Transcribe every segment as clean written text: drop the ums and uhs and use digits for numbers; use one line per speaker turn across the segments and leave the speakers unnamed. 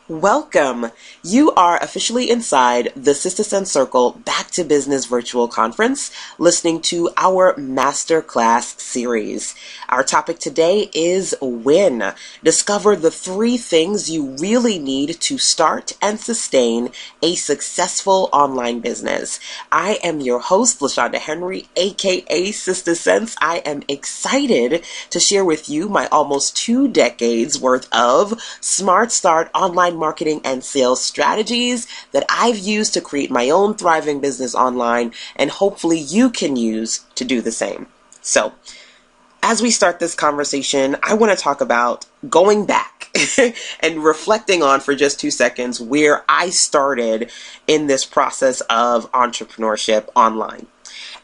Welcome! You are officially inside the Sister Sense Circle Back to Business Virtual Conference, listening to our Masterclass series. Our topic today is Win. Discover the 3 things you really need to start and sustain a successful online business. I am your host, LaShanda Henry, aka Sister Sense. I am excited to share with you my almost 2 decades worth of Smart Start online marketing and sales strategies that I've used to create my own thriving business online, and hopefully you can use to do the same. So, as we start this conversation, I want to talk about going back and reflecting on for just 2 seconds where I started in this process of entrepreneurship online.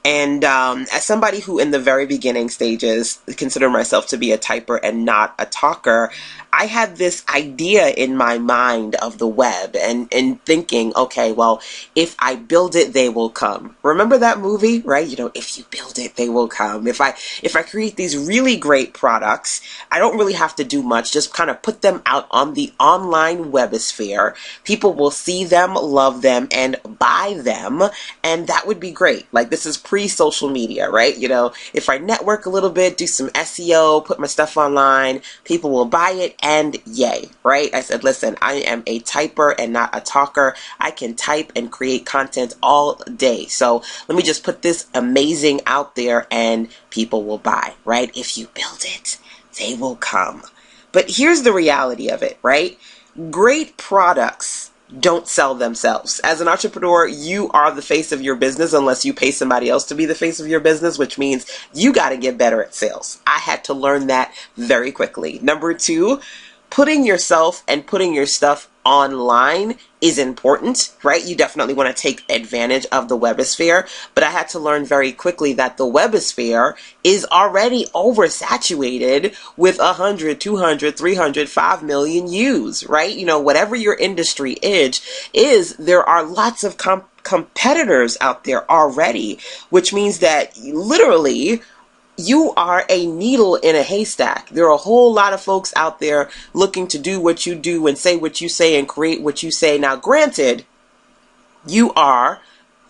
And as somebody who in the very beginning stages consider myself to be a typer and not a talker, I had this idea in my mind of the web and thinking, okay, well, if I build it, they will come. Remember that movie, right? You know, if you build it, they will come. If I create these really great products, I don't really have to do much, just kind of put them out on the online webosphere. People will see them, love them, and buy them, and that would be great. Like, this is pre-social media, right? You know, if I network a little bit, do some SEO, put my stuff online, people will buy it, and yay, right? I said, listen, I am a typer and not a talker. I can type and create content all day. So let me just put this amazing out there and people will buy, right? If you build it, they will come. But here's the reality of it, right? Great products don't sell themselves. As an entrepreneur, you are the face of your business unless you pay somebody else to be the face of your business, which means you got to get better at sales. I had to learn that very quickly. Number 2, putting yourself and putting your stuff online is important, right? You definitely want to take advantage of the webosphere, but I had to learn very quickly that the webosphere is already oversaturated with 100, 200, 300, 5 million views, right? You know, whatever your industry is, there are lots of competitors out there already, which means that literally you are a needle in a haystack. There are a whole lot of folks out there looking to do what you do and say what you say and create what you say. Now, granted,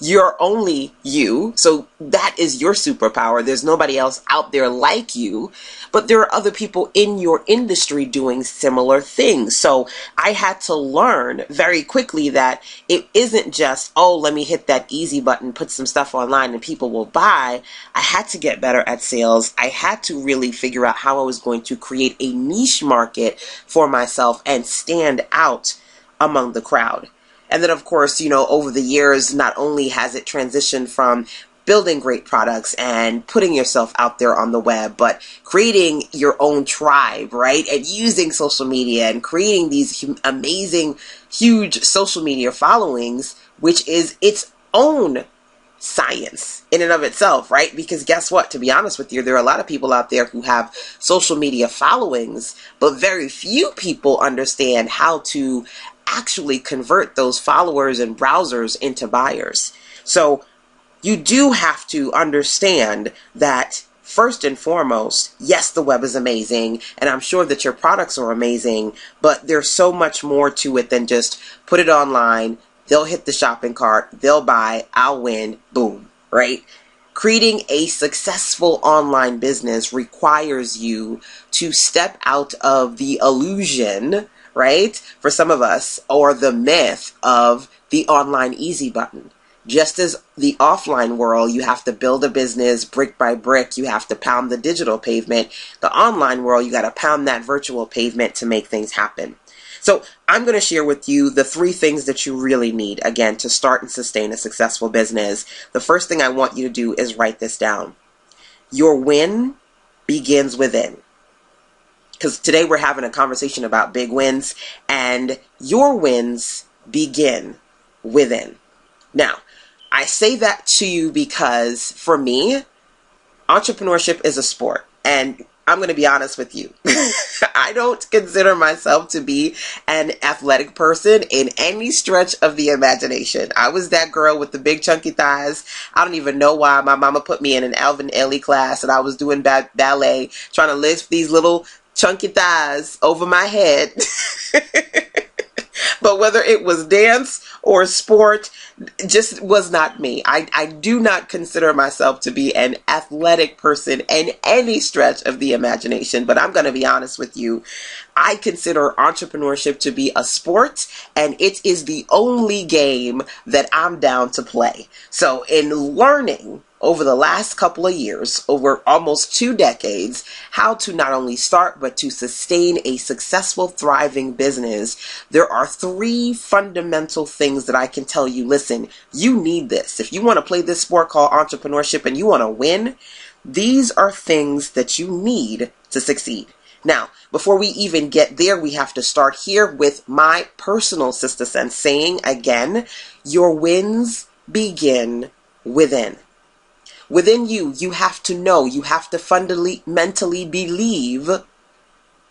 you're only you, so that is your superpower. There's nobody else out there like you, but there are other people in your industry doing similar things. So I had to learn very quickly that it isn't just, oh, let me hit that easy button, put some stuff online and people will buy. I had to get better at sales. I had to really figure out how I was going to create a niche market for myself and stand out among the crowd. And then, of course, you know, over the years, not only has it transitioned from building great products and putting yourself out there on the web, but creating your own tribe, right? And using social media and creating these amazing, huge social media followings, which is its own science in and of itself, right? Because guess what? To be honest with you, there are a lot of people out there who have social media followings, but very few people understand how to actually convert those followers and browsers into buyers. So you do have to understand that first and foremost, yes, the web is amazing, and I'm sure that your products are amazing, but there's so much more to it than just put it online, they'll hit the shopping cart, they'll buy, I'll win, boom, right? Creating a successful online business requires you to step out of the illusion, right, for some of us, or the myth of the online easy button. Just as the offline world, you have to build a business brick by brick, you have to pound the digital pavement. The online world, you got to pound that virtual pavement to make things happen. So I'm going to share with you the 3 things that you really need, again, to start and sustain a successful business. The first thing I want you to do is write this down. Your win begins within. Because today we're having a conversation about big wins, and your wins begin within. Now, I say that to you because for me, entrepreneurship is a sport, and I'm going to be honest with you. I don't consider myself to be an athletic person in any stretch of the imagination. I was that girl with the big chunky thighs. I don't even know why my mama put me in an Alvin Ailey class and I was doing ballet, trying to lift these little chunky thighs over my head. But whether it was dance or sport, just was not me. I do not consider myself to be an athletic person in any stretch of the imagination, but I'm going to be honest with you. I consider entrepreneurship to be a sport, and it is the only game that I'm down to play. So in learning over the last couple of years, over almost 2 decades, how to not only start but to sustain a successful, thriving business, there are 3 fundamental things that I can tell you, listen, you need this. If you want to play this sport called entrepreneurship and you want to win, these are things that you need to succeed. Now, before we even get there, we have to start here with my personal Sister Sense saying again, your wins begin within. Within you, you have to know, you have to fundamentally believe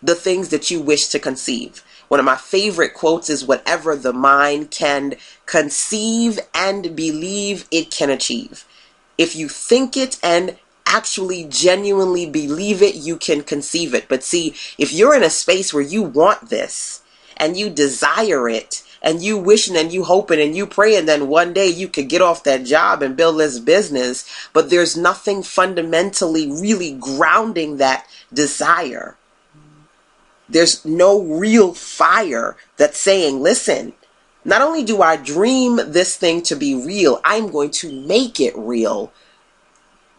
the things that you wish to conceive. One of my favorite quotes is, whatever the mind can conceive and believe, it can achieve. If you think it and actually genuinely believe it, you can conceive it. But see, if you're in a space where you want this and you desire it and you wishing and you hoping and you praying, then one day you could get off that job and build this business, but there's nothing fundamentally really grounding that desire. There's no real fire that's saying, listen, not only do I dream this thing to be real, I'm going to make it real.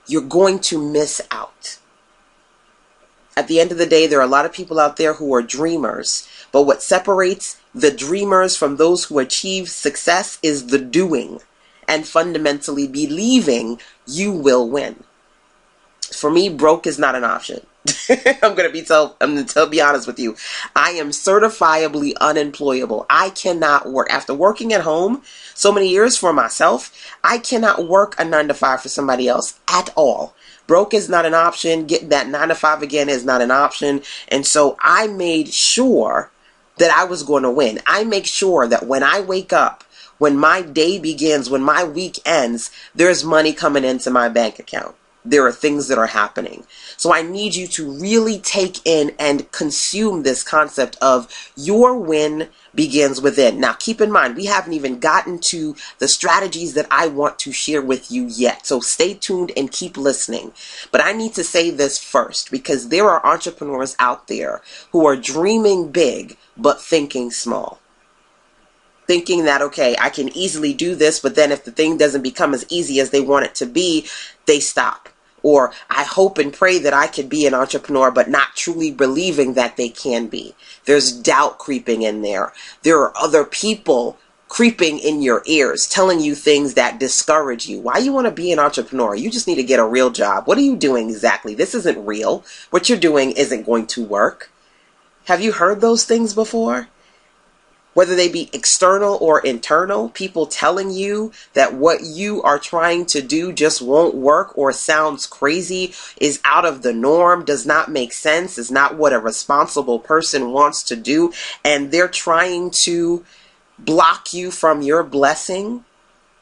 You're going to miss out. At the end of the day, there are a lot of people out there who are dreamers, but what separates the dreamers from those who achieve success is the doing and fundamentally believing you will win. For me, broke is not an option. I'm going to be honest with you. I am certifiably unemployable. I cannot work. After working at home so many years for myself, I cannot work a 9-to-5 for somebody else at all. Broke is not an option. Getting that 9-to-5 again is not an option. And so I made sure that I was going to win. I make sure that when I wake up, when my day begins, when my week ends, there's money coming into my bank account. There are things that are happening. So I need you to really take in and consume this concept of your win begins within. Now, keep in mind, we haven't even gotten to the strategies that I want to share with you yet. So stay tuned and keep listening. But I need to say this first, because there are entrepreneurs out there who are dreaming big, but thinking small. Thinking that, okay, I can easily do this, but then if the thing doesn't become as easy as they want it to be, they stop. Or I hope and pray that I could be an entrepreneur, but not truly believing that they can be. There's doubt creeping in there. There are other people creeping in your ears, telling you things that discourage you. Why you want to be an entrepreneur? You just need to get a real job. What are you doing exactly? This isn't real. What you're doing isn't going to work. Have you heard those things before? Whether they be external or internal, people telling you that what you are trying to do just won't work or sounds crazy, is out of the norm, does not make sense, is not what a responsible person wants to do, and they're trying to block you from your blessing,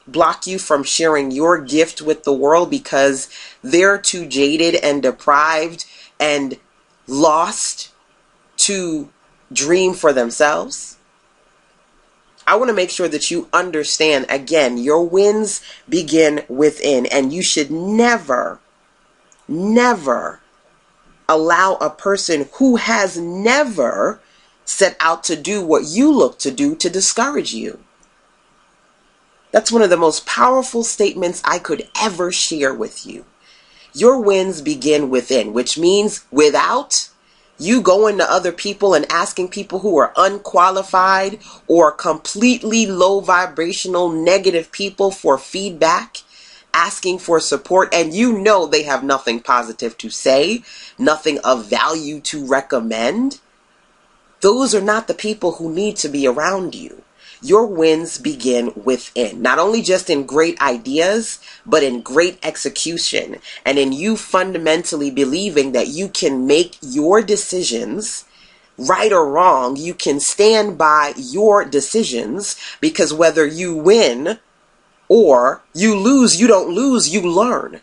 block you from sharing your gift with the world because they're too jaded and deprived and lost to dream for themselves. I want to make sure that you understand, again, your wins begin within, and you should never, never allow a person who has never set out to do what you look to do to discourage you. That's one of the most powerful statements I could ever share with you. Your wins begin within, which means without you going to other people and asking people who are unqualified or completely low vibrational negative people for feedback, asking for support, and you know they have nothing positive to say, nothing of value to recommend. Those are not the people who need to be around you. Your wins begin within, not only just in great ideas, but in great execution, and in you fundamentally believing that you can make your decisions, right or wrong. You can stand by your decisions, because whether you win or you lose, you don't lose, you learn.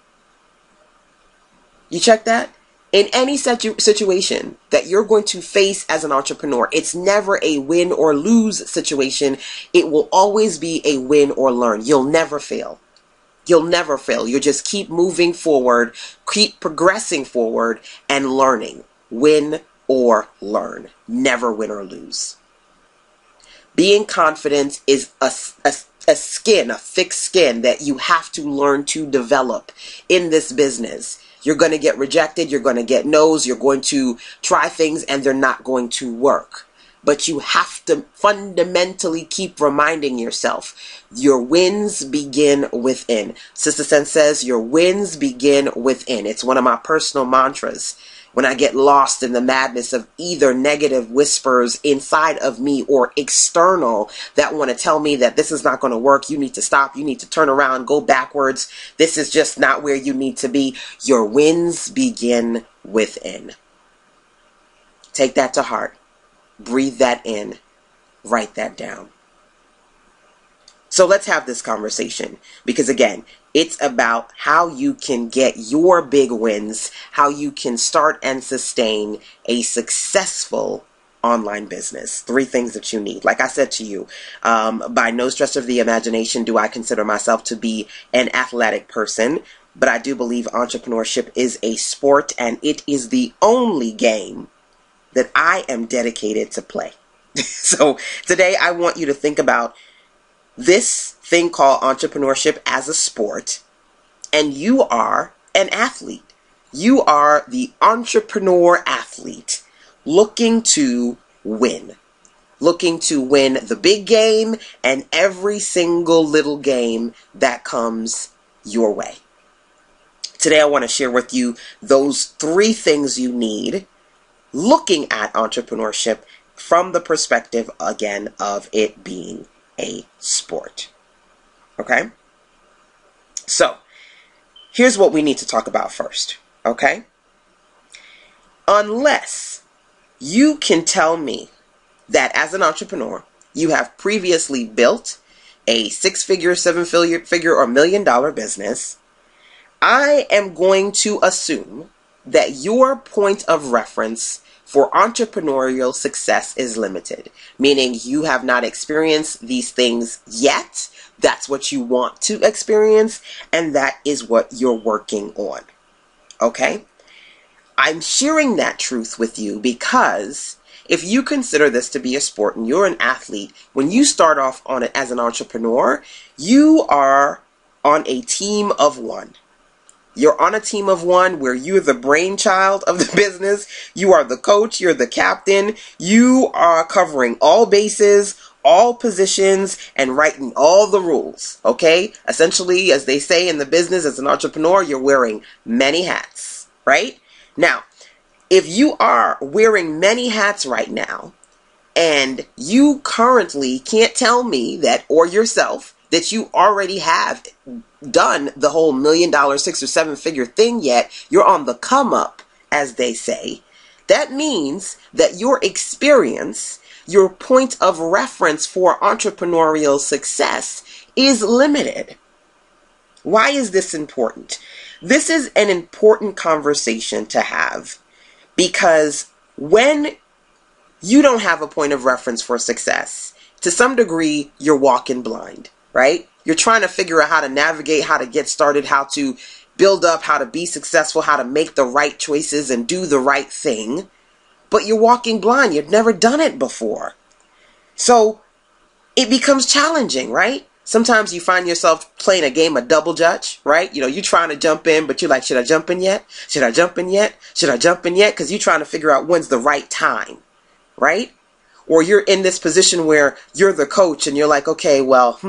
You check that? In any situation that you're going to face as an entrepreneur, it's never a win or lose situation. It will always be a win or learn. You'll never fail. You'll never fail. You'll just keep moving forward, keep progressing forward and learning. Win or learn. Never win or lose. Being confident is a skin, a thick skin that you have to learn to develop in this business. You're going to get rejected. You're going to get no's. You're going to try things and they're not going to work. But you have to fundamentally keep reminding yourself, your wins begin within. Sister Sense says, your wins begin within. It's one of my personal mantras. When I get lost in the madness of either negative whispers inside of me or external that want to tell me that this is not going to work, you need to stop, you need to turn around, go backwards, this is just not where you need to be. Your wins begin within. Take that to heart. Breathe that in. Write that down. So let's have this conversation because, again, it's about how you can get your big wins, how you can start and sustain a successful online business. 3 things that you need. Like I said to you, by no stretch of the imagination do I consider myself to be an athletic person, but I do believe entrepreneurship is a sport and it is the only game that I am dedicated to play. So today I want you to think about this thing called entrepreneurship as a sport, and you are an athlete. You are the entrepreneur athlete looking to win. Looking to win the big game and every single little game that comes your way. Today I want to share with you those 3 things you need looking at entrepreneurship from the perspective, again, of it being a sport. Okay? So, here's what we need to talk about first. Okay? Unless you can tell me that as an entrepreneur, you have previously built a 6-figure, 7-figure, or $1 million business, I am going to assume that your point of reference for entrepreneurial success is limited, meaning you have not experienced these things yet. That's what you want to experience, and that is what you're working on. Okay? I'm sharing that truth with you because if you consider this to be a sport and you're an athlete, when you start off on it as an entrepreneur, you are on a team of one. You're on a team of one where you're the brainchild of the business. You are the coach. You're the captain. You are covering all bases, all positions, and writing all the rules. Okay? Essentially, as they say in the business, as an entrepreneur, you're wearing many hats. Right? Now, if you are wearing many hats right now, and you currently can't tell me that, or yourself, that you already have done the whole $1 million 6 or 7-figure thing yet, you're on the come up, as they say, that means that your experience, your point of reference for entrepreneurial success is limited. Why is this important? This is an important conversation to have because when you don't have a point of reference for success, to some degree, you're walking blind. Right? You're trying to figure out how to navigate, how to get started, how to build up, how to be successful, how to make the right choices and do the right thing. But you're walking blind. You've never done it before. So it becomes challenging, right? Sometimes you find yourself playing a game of double dutch, right? You know, you're trying to jump in, but you're like, should I jump in yet? Should I jump in yet? Should I jump in yet? Because you're trying to figure out when's the right time, right? Or you're in this position where you're the coach and you're like, okay, well,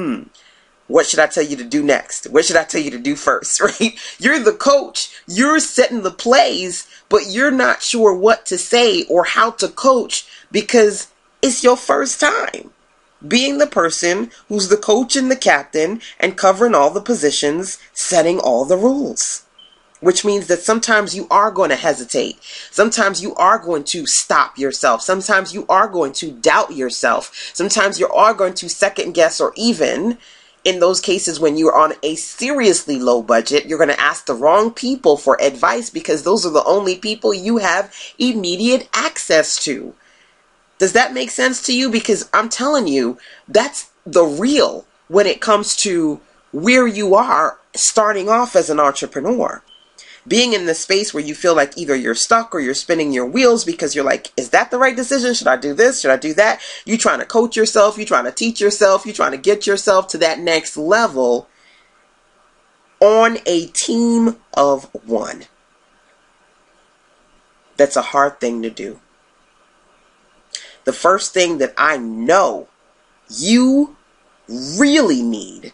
what should I tell you to do next? What should I tell you to do first, right? You're the coach. You're setting the plays, but you're not sure what to say or how to coach because it's your first time being the person who's the coach and the captain and covering all the positions, setting all the rules. Which means that sometimes you are going to hesitate. Sometimes you are going to stop yourself. Sometimes you are going to doubt yourself. Sometimes you are going to second guess or even in those cases, when you're on a seriously low budget, you're going to ask the wrong people for advice because those are the only people you have immediate access to. Does that make sense to you? Because I'm telling you, that's the real when it comes to where you are starting off as an entrepreneur. Being in the space where you feel like either you're stuck or you're spinning your wheels because you're like, is that the right decision? Should I do this? Should I do that? You're trying to coach yourself. You're trying to teach yourself. You're trying to get yourself to that next level on a team of one. That's a hard thing to do. The first thing that I know you really need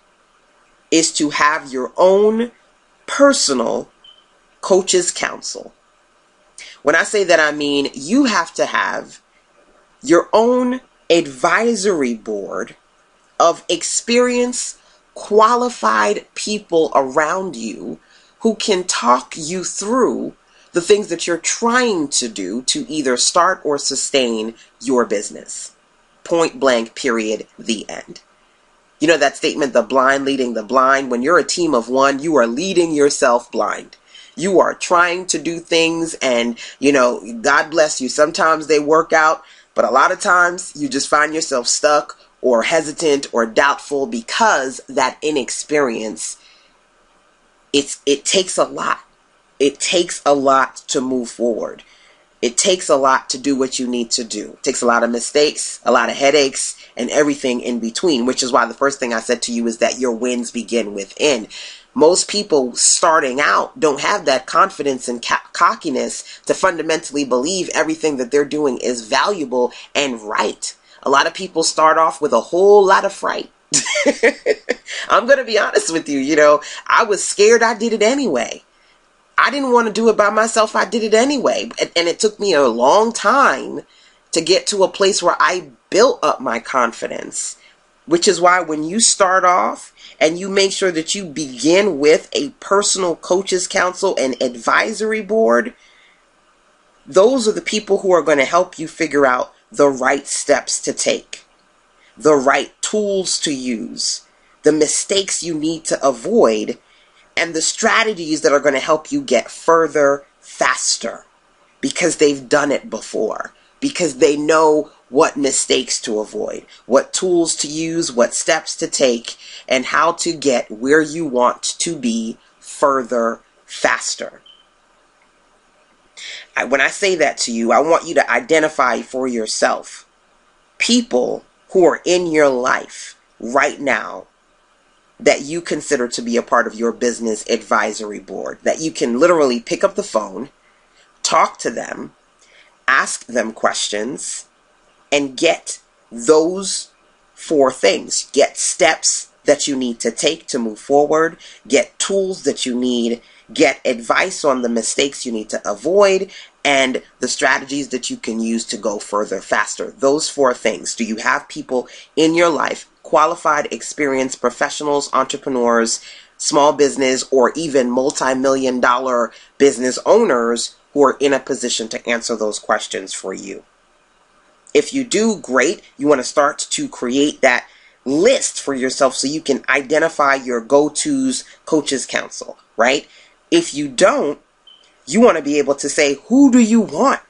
is to have your own personal coach's council. When I say that, I mean you have to have your own advisory board of experienced, qualified people around you who can talk you through the things that you're trying to do to either start or sustain your business. Point blank, period, the end. You know that statement, the blind leading the blind? When you're a team of one, you are leading yourself blind. You are trying to do things and, God bless you. Sometimes they work out, but a lot of times you just find yourself stuck or hesitant or doubtful because that inexperience, it takes a lot. It takes a lot to move forward. It takes a lot to do what you need to do. It takes a lot of mistakes, a lot of headaches, and everything in between, which is why the first thing I said to you is that your wins begin within. Most people starting out don't have that confidence and cockiness to fundamentally believe everything that they're doing is valuable and right. A lot of people start off with a whole lot of fright. I'm going to be honest with you. I was scared. I did it anyway. I didn't want to do it by myself. I did it anyway. And it took me a long time to get to a place where I built up my confidence, which is why when you start off and you make sure that you begin with a personal coach's council and advisory board, those are the people who are going to help you figure out the right steps to take, the right tools to use, the mistakes you need to avoid, and the strategies that are going to help you get further faster because they've done it before, because they know what mistakes to avoid, what tools to use, what steps to take, and how to get where you want to be further faster. When I say that to you, I want you to identify for yourself people who are in your life right now that you consider to be a part of your business advisory board, that you can literally pick up the phone, talk to them, ask them questions, and get those 4 things. Get steps that you need to take to move forward, get tools that you need, get advice on the mistakes you need to avoid, and the strategies that you can use to go further faster. Those 4 things. Do you have people in your life, qualified, experienced professionals, entrepreneurs, small business, or even multi-million-dollar business owners who are in a position to answer those questions for you? If you do, great. You want to start to create that list for yourself so you can identify your go-tos coaches council, right? If you don't, you want to be able to say, who do you want?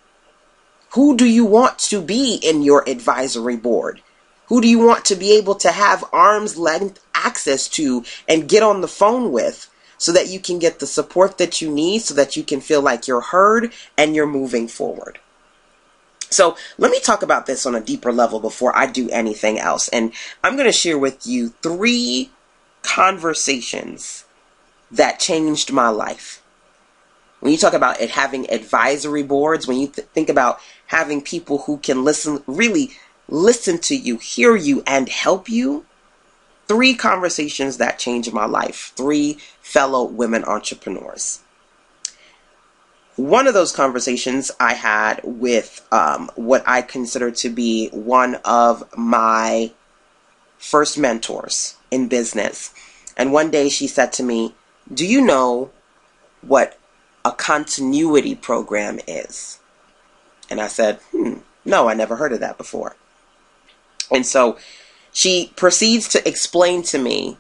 Who do you want to be in your advisory board? Who do you want to be able to have arm's length access to and get on the phone with so that you can get the support that you need so that you can feel like you're heard and you're moving forward? So let me talk about this on a deeper level before I do anything else. And I'm going to share with you 3 conversations that changed my life. When you talk about it having advisory boards, when you think about having people who can really listen to you, hear you, and help you, 3 conversations that changed my life. 3 fellow women entrepreneurs. One of those conversations I had with what I consider to be one of my first mentors in business. And one day she said to me, do you know what a continuity program is? And I said, no, I never heard of that before. And so she proceeds to explain to me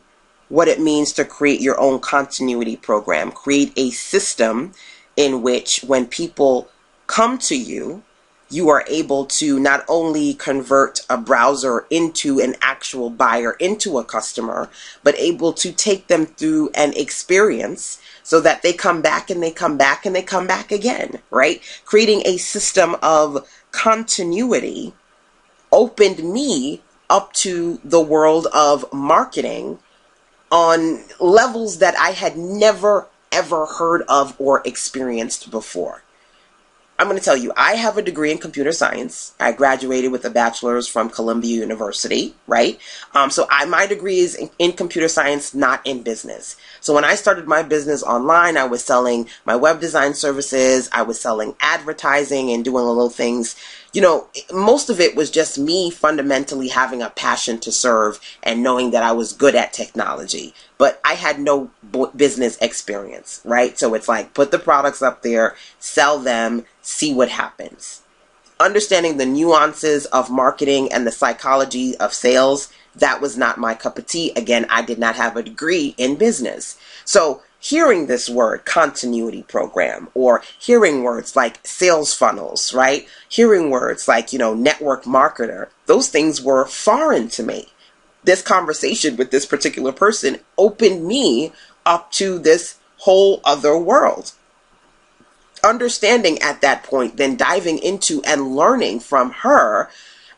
what it means to create your own continuity program. Create a system in which when people come to you, you are able to not only convert a browser into an actual buyer, into a customer, but able to take them through an experience so that they come back and they come back and they come back again, right? Creating a system of continuity opened me up to the world of marketing on levels that I had never, ever heard of or experienced before. I'm going to tell you, I have a degree in computer science. I graduated with a bachelor's from Columbia University, right? My degree is in computer science, not in business. So when I started my business online, I was selling my web design services. I was selling advertising and doing little things. Most of it was just me fundamentally having a passion to serve and knowing that I was good at technology. But I had no business experience, right? So it's like, put the products up there, sell them, see what happens. Understanding the nuances of marketing and the psychology of sales, that was not my cup of tea. Again, I did not have a degree in business. So hearing this word continuity program, or hearing words like sales funnels, right? Hearing words like, network marketer, those things were foreign to me. This conversation with this particular person opened me up to this whole other world. Understanding at that point, then diving into and learning from her,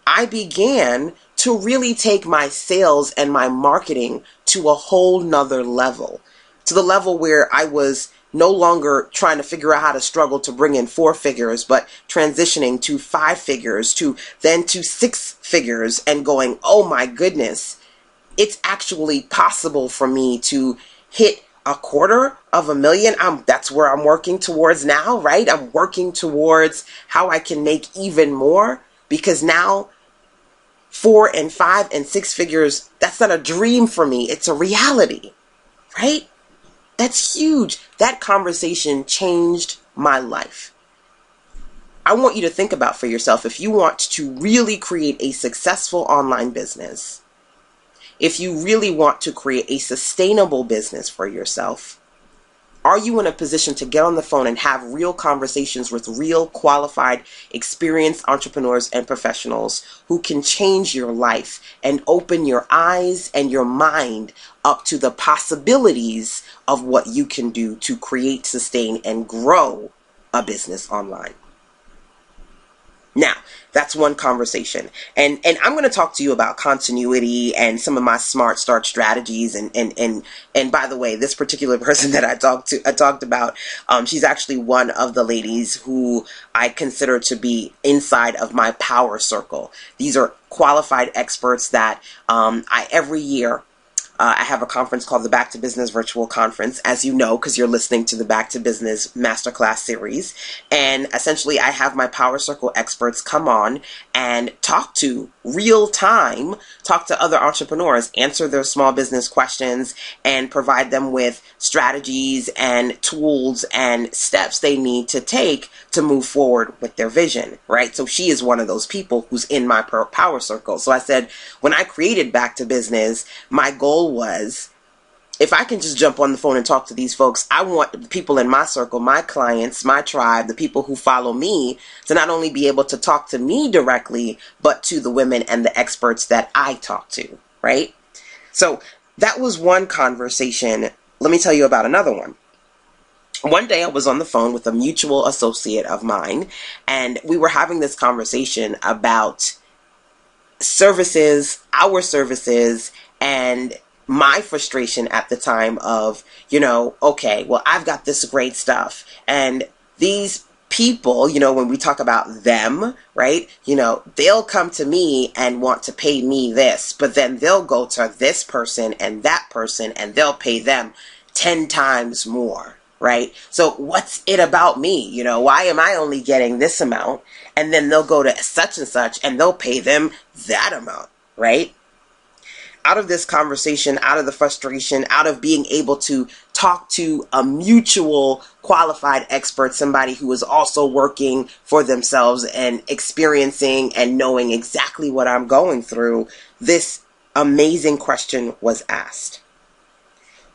I began to really take my sales and my marketing to a whole nother level. To the level where I was no longer trying to figure out how to struggle to bring in 4 figures, but transitioning to 5 figures, then to 6 figures, and going, oh my goodness, it's actually possible for me to hit $250,000. That's where I'm working towards now, right? I'm working towards how I can make even more, because now 4 and 5 and 6 figures, that's not a dream for me. It's a reality, right? That's huge. That conversation changed my life. I want you to think about for yourself, if you want to really create a successful online business, if you really want to create a sustainable business for yourself, are you in a position to get on the phone and have real conversations with real qualified, experienced entrepreneurs and professionals who can change your life and open your eyes and your mind up to the possibilities of what you can do to create, sustain, and grow a business online? Now, that's one conversation. And I'm going to talk to you about continuity and some of my smart start strategies. And by the way, this particular person that I talked about, she's actually one of the ladies who I consider to be inside of my power circle. These are qualified experts that every year, I have a conference called the Back to Business Virtual Conference, as you know, because you're listening to the Back to Business Masterclass series. And essentially, I have my Power Circle experts come on and talk to other entrepreneurs, answer their small business questions, and provide them with strategies and tools and steps they need to take to move forward with their vision, right? So she is one of those people who's in my Power Circle. So I said, when I created Back to Business, my goal was, if I can just jump on the phone and talk to these folks, I want the people in my circle, my clients, my tribe, the people who follow me, to not only be able to talk to me directly, but to the women and the experts that I talk to, right? So that was one conversation. Let me tell you about another one. One day I was on the phone with a mutual associate of mine, and we were having this conversation about services, our services, and my frustration at the time of, okay, well, I've got this great stuff, and these people, when we talk about them, right, they'll come to me and want to pay me this, but then they'll go to this person and that person and they'll pay them 10 times more, right? So what's it about me? Why am I only getting this amount? And then they'll go to such and such and they'll pay them that amount, right? Out of this conversation, out of the frustration, out of being able to talk to a mutual qualified expert, somebody who is also working for themselves and experiencing and knowing exactly what I'm going through, this amazing question was asked.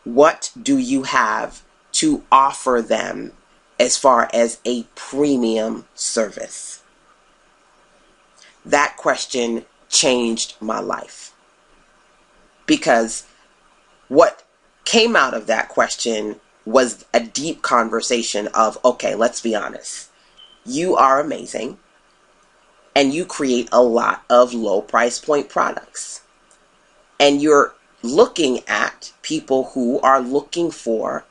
What do you have to offer them as far as a premium service? That question changed my life, because what came out of that question was a deep conversation of, okay, let's be honest. You are amazing, and you create a lot of low price point products. And you're looking at people who are looking for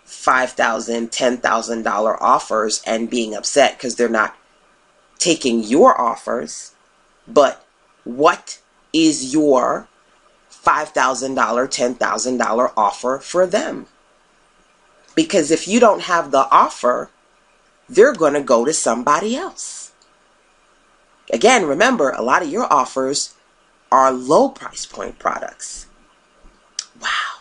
$5,000, $10,000 offers and being upset because they're not taking your offers. But what is your $5,000, $10,000 offer for them? Because if you don't have the offer, they're going to go to somebody else. Again, remember, a lot of your offers are low price point products. Wow.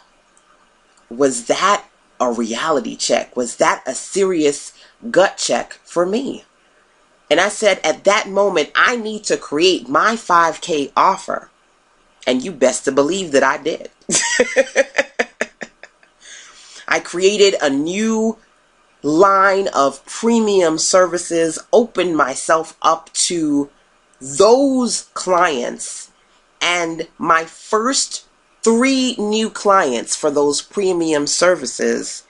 Was that a reality check? Was that a serious gut check for me? And I said, at that moment, I need to create my 5K offer. And you best to believe that I did. I created a new line of premium services, opened myself up to those clients, and my first 3 new clients for those premium services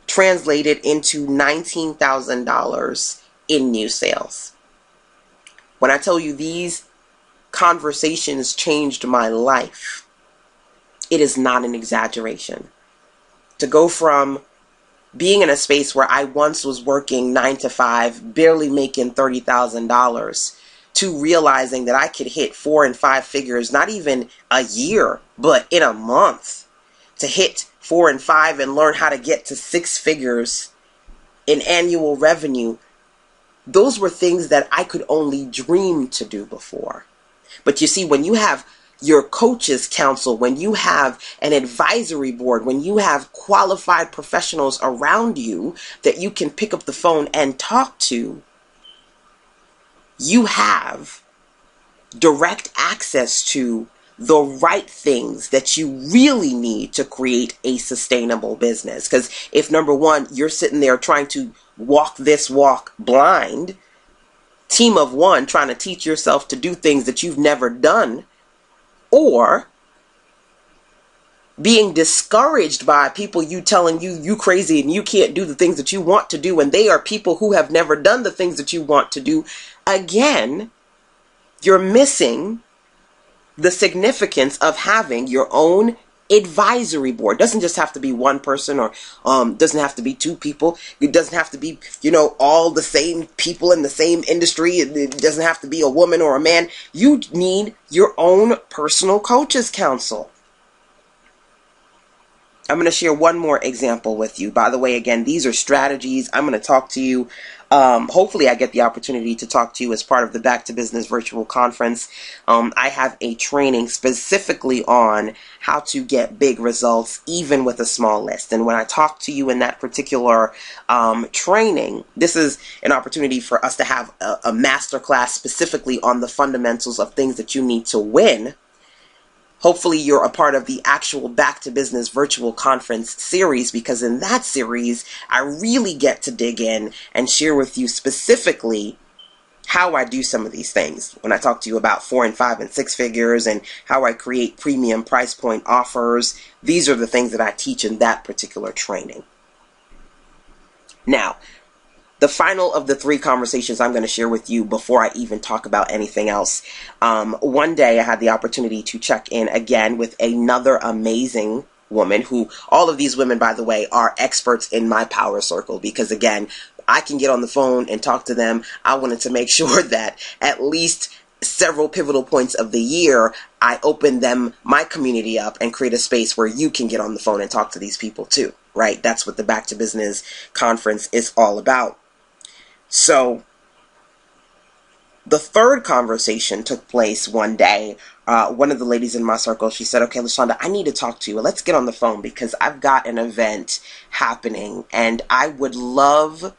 translated into $19,000 in new sales. When I tell you these conversations changed my life, it is not an exaggeration. To go from being in a space where I once was working 9 to 5, barely making $30,000, to realizing that I could hit 4 and 5 figures, not even a year, but in a month, to hit 4 and 5 and learn how to get to 6 figures in annual revenue. Those were things that I could only dream to do before. But you see, when you have your coaches council, when you have an advisory board, when you have qualified professionals around you that you can pick up the phone and talk to, you have direct access to the right things that you really need to create a sustainable business. Because if, number one, you're sitting there trying to walk this walk blind, team of one, trying to teach yourself to do things that you've never done, or being discouraged by people telling you crazy and you can't do the things that you want to do, and they are people who have never done the things that you want to do, again, you're missing the significance of having your own advisory board. It doesn't just have to be one person, or doesn't have to be 2 people. It doesn't have to be, all the same people in the same industry. It doesn't have to be a woman or a man. You need your own personal coaches council. I'm going to share one more example with you. By the way, again, these are strategies. I'm going to talk to you. Hopefully I get the opportunity to talk to you as part of the Back to Business virtual conference. I have a training specifically on how to get big results even with a small list. And when I talk to you in that particular training, this is an opportunity for us to have a masterclass specifically on the fundamentals of things that you need to win. Hopefully you're a part of the actual Back to Business virtual conference series, because in that series, I really get to dig in and share with you specifically how I do some of these things. When I talk to you about 4 and 5 and 6 figures and how I create premium price point offers, these are the things that I teach in that particular training. Now, the final of the 3 conversations I'm going to share with you before I even talk about anything else. One day I had the opportunity to check in again with another amazing woman who, all of these women, by the way, are experts in my power circle, because again, I can get on the phone and talk to them. I wanted to make sure that at least several pivotal points of the year, I open my community up and create a space where you can get on the phone and talk to these people too, right? That's what the Back to Business conference is all about. So the 3rd conversation took place one day. One of the ladies in my circle, she said, okay, LaShanda, I need to talk to you. Let's get on the phone because I've got an event happening and I would love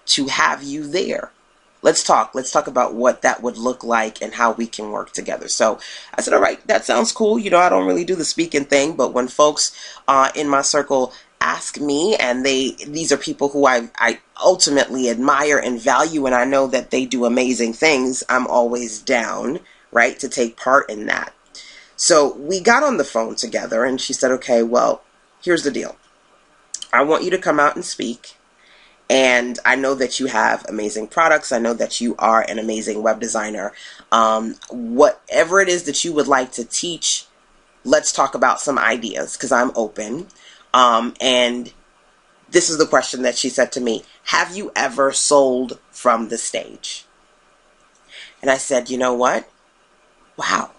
to have you there. Let's talk. Let's talk about what that would look like and how we can work together. So I said, all right, that sounds cool. I don't really do the speaking thing, but when folks in my circle ask me, and these are people who I ultimately admire and value, and I know that they do amazing things, I'm always down, right, to take part in that. So we got on the phone together, and she said, okay, well, here's the deal. I want you to come out and speak. And I know that you have amazing products. I know that you are an amazing web designer. Whatever it is that you would like to teach, let's talk about some ideas, because I'm open. And this is the question that she said to me. Have you ever sold from the stage? And I said, you know what? Wow.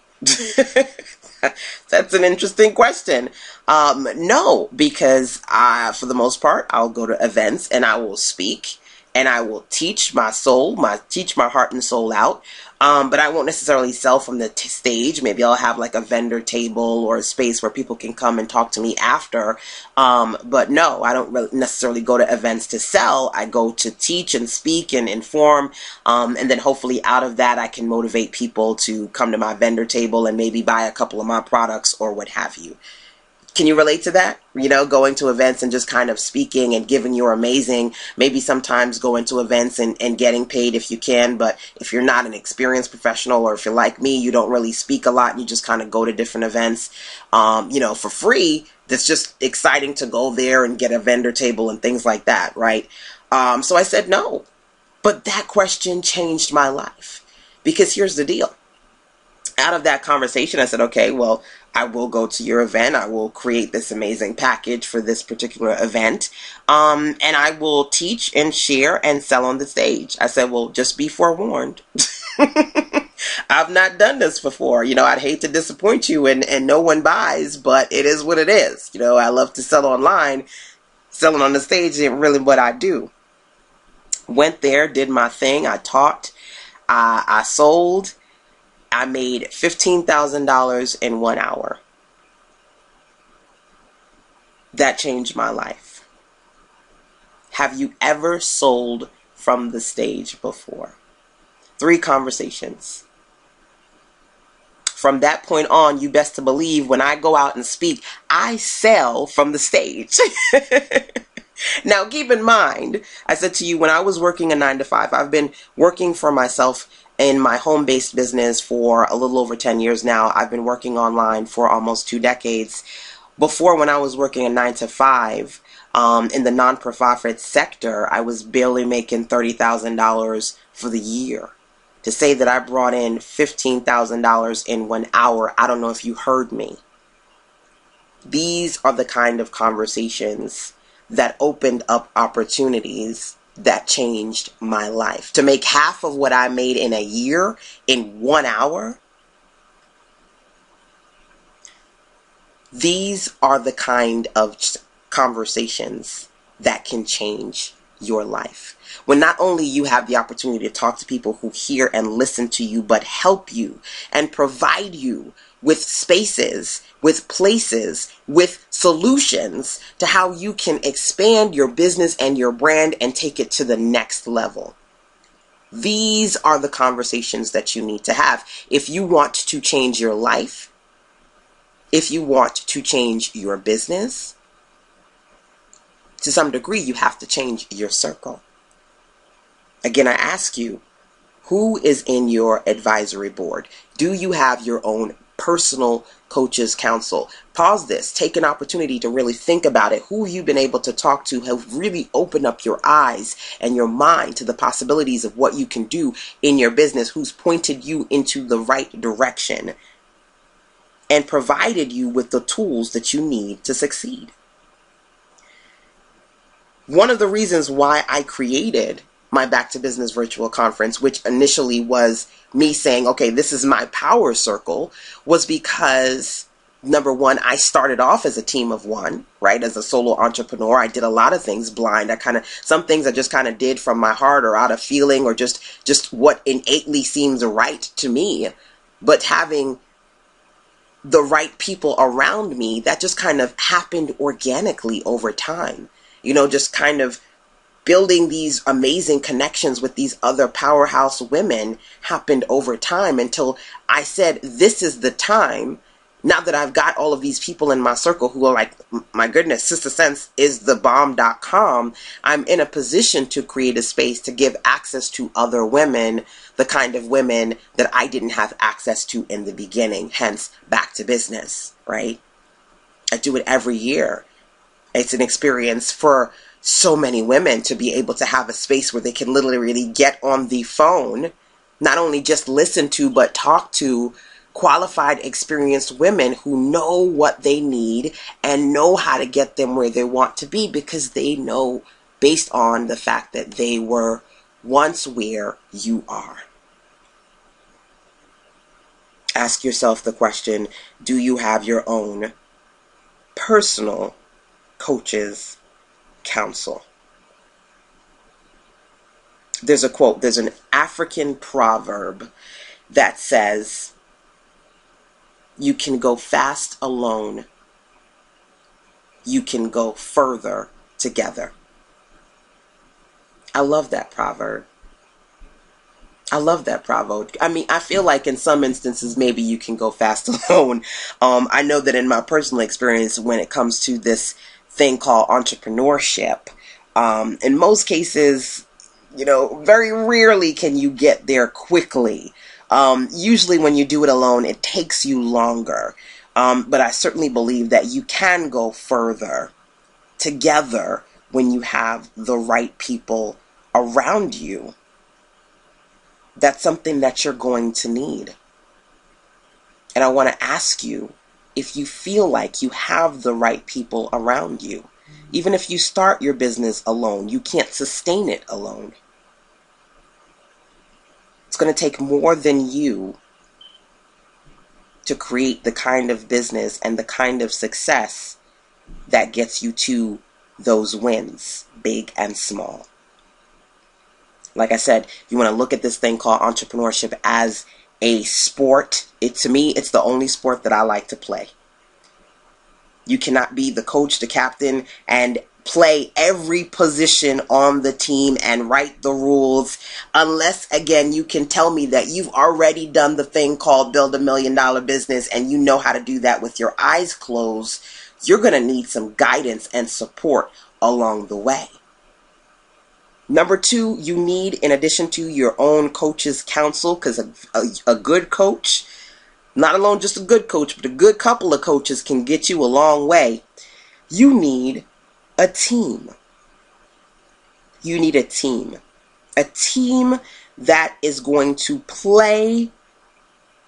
That's an interesting question. No, because for the most part, I'll go to events and I will speak and I will teach my heart and soul out. But I won't necessarily sell from the stage. Maybe I'll have like a vendor table or a space where people can come and talk to me after. But no, I don't really necessarily go to events to sell. I go to teach and speak and inform. And then hopefully out of that, I can motivate people to come to my vendor table and maybe buy a couple of my products or what have you. Can you relate to that? Going to events and just kind of speaking and giving your amazing, maybe sometimes going to events and getting paid if you can. But if you're not an experienced professional, or if you're like me, you don't really speak a lot and you just kind of go to different events, for free. That's just exciting to go there and get a vendor table and things like that, right? So I said no. But that question changed my life, because here's the deal. Out of that conversation, I said, okay, well, I will go to your event. I will create this amazing package for this particular event. And I will teach and share and sell on the stage. I said, well, just be forewarned. I've not done this before. I'd hate to disappoint you and no one buys, but it is what it is. I love to sell online. Selling on the stage isn't really what I do. Went there, did my thing. I taught. I sold. I made $15,000 in 1 hour. That changed my life. Have you ever sold from the stage before? 3 conversations. From that point on, you best to believe when I go out and speak, I sell from the stage. Now, keep in mind, I said to you, when I was working a 9-to-5, I've been working for myself in my home-based business for a little over 10 years now. I've been working online for almost 2 decades. Before, when I was working a 9-to-5 in the non-profit sector, I was barely making $30,000 for the year. To say that I brought in $15,000 in 1 hour, I don't know if you heard me. These are the kind of conversations that opened up opportunities that changed my life. To make half of what I made in a year in 1 hour, these are the kind of conversations that can change your life. When not only you have the opportunity to talk to people who hear and listen to you, but help you and provide you with spaces, with places, with solutions to how you can expand your business and your brand and take it to the next level. These are the conversations that you need to have if you want to change your life, if you want to change your business. To some degree, you have to change your circle. Again, I ask you, who is in your advisory board? Do you have your own personal coaches council? Pause this. Take an opportunity to really think about it. Who have you been able to talk to have really opened up your eyes and your mind to the possibilities of what you can do in your business? Who's pointed you into the right direction and provided you with the tools that you need to succeed? One of the reasons why I created my Back to Business virtual conference, which initially was me saying, okay, this is my power circle, was because, number one, I started off as a team of one, right? As a solo entrepreneur, I did a lot of things blind. Some things I just kind of did from my heart or out of feeling or just what innately seems right to me. But having the right people around me, that just kind of happened organically over time. Just kind of building these amazing connections with these other powerhouse women happened over time until I said, this is the time. Now that I've got all of these people in my circle who are like, my goodness, Sister Sense is the bomb.com, I'm in a position to create a space to give access to other women, the kind of women that I didn't have access to in the beginning, hence back to business, right? I do it every year. It's an experience for so many women to be able to have a space where they can literally get on the phone, not only just listen to, but talk to qualified, experienced women who know what they need and know how to get them where they want to be, because they know based on the fact that they were once where you are. Ask yourself the question, do you have your own personal coaches counsel? There's a quote, there's an African proverb that says, you can go fast alone, you can go further together. I love that proverb. I love that proverb. I mean, I feel like in some instances, maybe you can go fast alone. I know that in my personal experience, when it comes to this thing called entrepreneurship, in most cases, very rarely can you get there quickly. Usually when you do it alone, it takes you longer. But I certainly believe that you can go further together when you have the right people around you. That's something that you're going to need. And I want to ask you if you feel like you have the right people around you. Even if you start your business alone, you can't sustain it alone. It's going to take more than you to create the kind of business and the kind of success that gets you to those wins, big and small. Like I said, you want to look at this thing called entrepreneurship as a sport. To me, it's the only sport that I like to play. You cannot be the coach, the captain, and play every position on the team and write the rules unless, again, you can tell me that you've already done the thing called build $1 million business and you know how to do that with your eyes closed. You're going to need some guidance and support along the way. Number 2, you need, in addition to your own coach's counsel, because a good coach, not alone just a good coach, but a good couple of coaches can get you a long way. You need a team. You need a team. A team that is going to play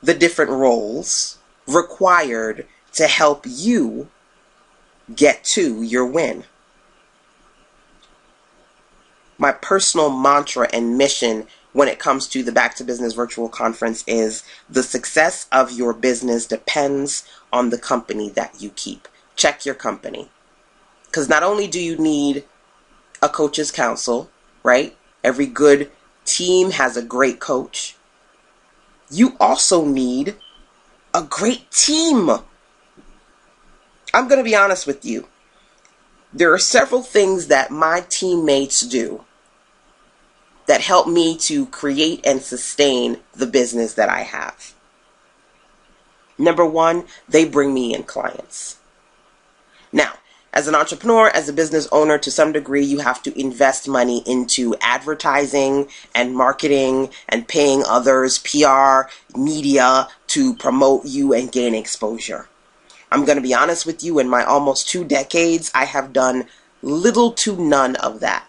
the different roles required to help you get to your win. My personal mantra and mission when it comes to the Back to Business Virtual Conference is the success of your business depends on the company that you keep. Check your company. Because not only do you need a coach's counsel, right? Every good team has a great coach. You also need a great team. I'm going to be honest with you. There are several things that my teammates do that help me to create and sustain the business that I have. Number 1, they bring me in clients. Now, as an entrepreneur, as a business owner, to some degree, you have to invest money into advertising and marketing and paying others, PR, media to promote you and gain exposure. I'm going to be honest with you, in my almost 2 decades, I have done little to none of that.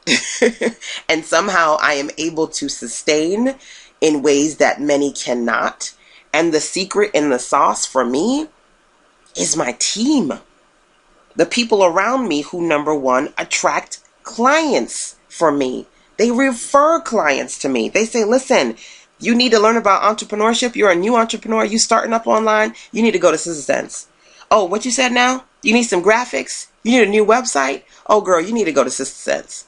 And somehow I am able to sustain in ways that many cannot. And the secret in the sauce for me is my team. The people around me who, number 1, attract clients for me. They refer clients to me. They say, listen, you need to learn about entrepreneurship. You're a new entrepreneur. You starting up online. You need to go to Sister Sense. Oh, what you said now? You need some graphics? You need a new website? Oh, girl, you need to go to Sister Sense.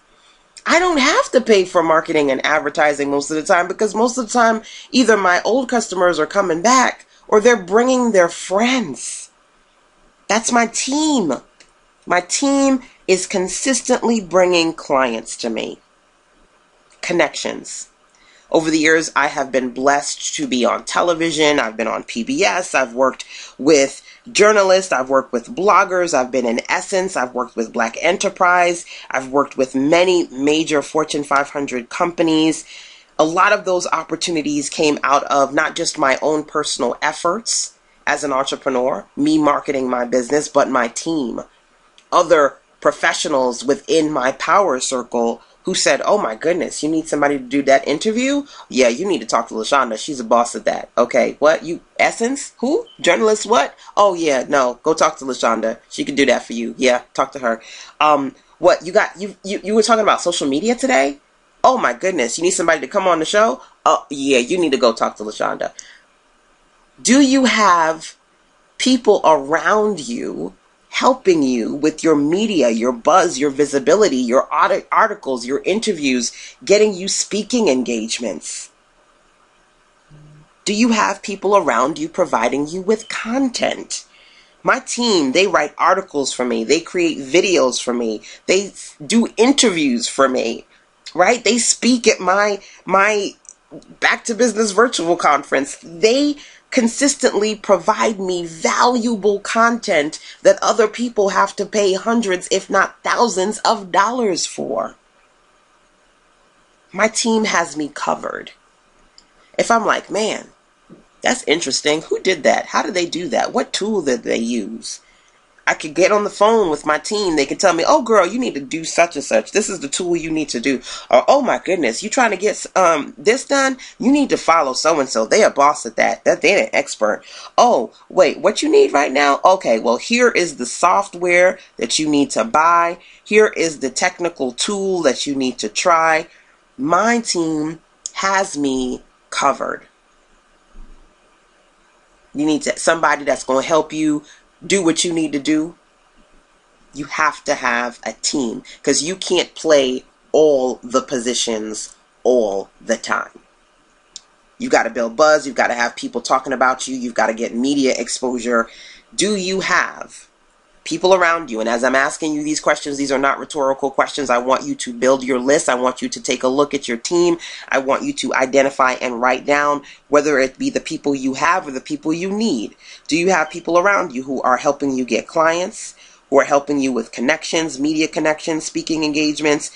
I don't have to pay for marketing and advertising most of the time because most of the time, either my old customers are coming back or they're bringing their friends. That's my team. My team is consistently bringing clients to me. connections. Over the years, I have been blessed to be on television. I've been on PBS. I've worked with journalists. I've worked with bloggers. I've been in Essence. I've worked with Black Enterprise. I've worked with many major Fortune 500 companies. A lot of those opportunities came out of not just my own personal efforts as an entrepreneur, me marketing my business, but my team, other professionals within my power circle who said, oh my goodness, you need somebody to do that interview? Yeah, you need to talk to LaShanda. She's a boss at that. Okay, what? You, Essence? Who? Journalist what? Oh yeah, no, go talk to LaShanda. She can do that for you. Yeah, talk to her. What, you were talking about social media today? Oh my goodness, you need somebody to come on the show? Oh yeah, you need to go talk to LaShanda. Do you have people around you helping you with your media, your buzz, your visibility, your articles, your interviews, getting you speaking engagements? Do you have people around you providing you with content? My team, they write articles for me. They create videos for me. They do interviews for me, right? They speak at my Back to Business virtual conference. They consistently provide me valuable content that other people have to pay hundreds, if not thousands of dollars for. My team has me covered. If I'm like, man, that's interesting. Who did that? How did they do that? What tool did they use? I could get on the phone with my team. They could tell me, oh girl, you need to do such and such. This is the tool you need to do. Or, oh my goodness, you trying to get this done? You need to follow so-and-so. They are boss at that. They're an expert. Oh, wait, what you need right now? Okay, well, here is the software that you need to buy. Here is the technical tool that you need to try. My team has me covered. You need somebody that's going to help you do what you need to do. You have to have a team because you can't play all the positions all the time. You got to build buzz. You've got to have people talking about you. You've got to get media exposure. Do you have people around you? And as I'm asking you these questions, these are not rhetorical questions. I want you to build your list. I want you to take a look at your team. I want you to identify and write down whether it be the people you have or the people you need. Do you have people around you who are helping you get clients, who are helping you with connections, media connections, speaking engagements,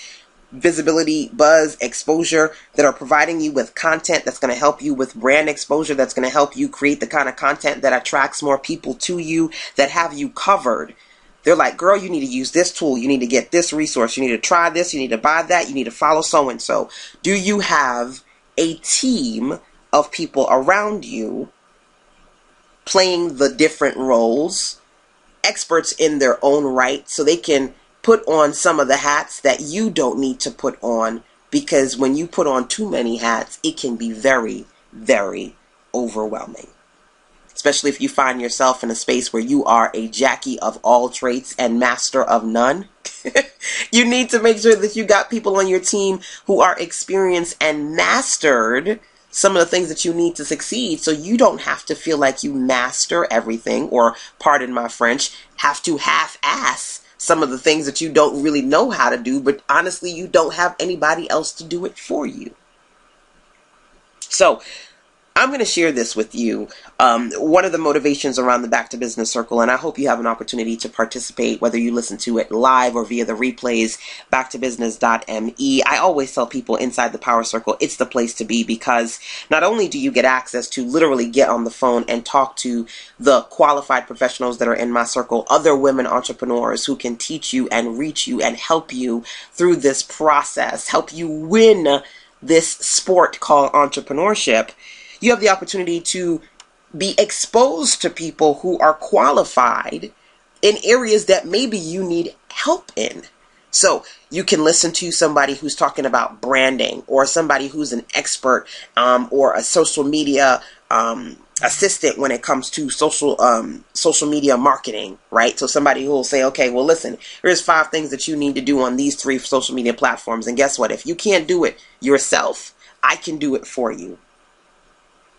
visibility, buzz, exposure, that are providing you with content that's going to help you with brand exposure, that's going to help you create the kind of content that attracts more people to you, that have you covered? They're like, girl, you need to use this tool. You need to get this resource. You need to try this. You need to buy that. You need to follow so-and-so. Do you have a team of people around you playing the different roles, experts in their own right, so they can put on some of the hats that you don't need to put on? Because when you put on too many hats, it can be very, very overwhelming. Especially if you find yourself in a space where you are a Jackie of all trades and master of none. You need to make sure that you got people on your team who are experienced and mastered some of the things that you need to succeed, so you don't have to feel like you master everything, or, pardon my French, have to half-ass some of the things that you don't really know how to do, but honestly, you don't have anybody else to do it for you. So I'm going to share this with you. One of the motivations around the Back to Business Circle, and I hope you have an opportunity to participate, whether you listen to it live or via the replays, backtobusiness.me. I always tell people inside the Power Circle, it's the place to be, because not only do you get access to literally get on the phone and talk to the qualified professionals that are in my circle, other women entrepreneurs who can teach you and reach you and help you through this process, help you win this sport called entrepreneurship. You have the opportunity to be exposed to people who are qualified in areas that maybe you need help in. So you can listen to somebody who's talking about branding, or somebody who's an expert, or a social media assistant when it comes to social media marketing, right? So somebody who will say, okay, well, listen, here's 5 things that you need to do on these 3 social media platforms. And guess what? If you can't do it yourself, I can do it for you.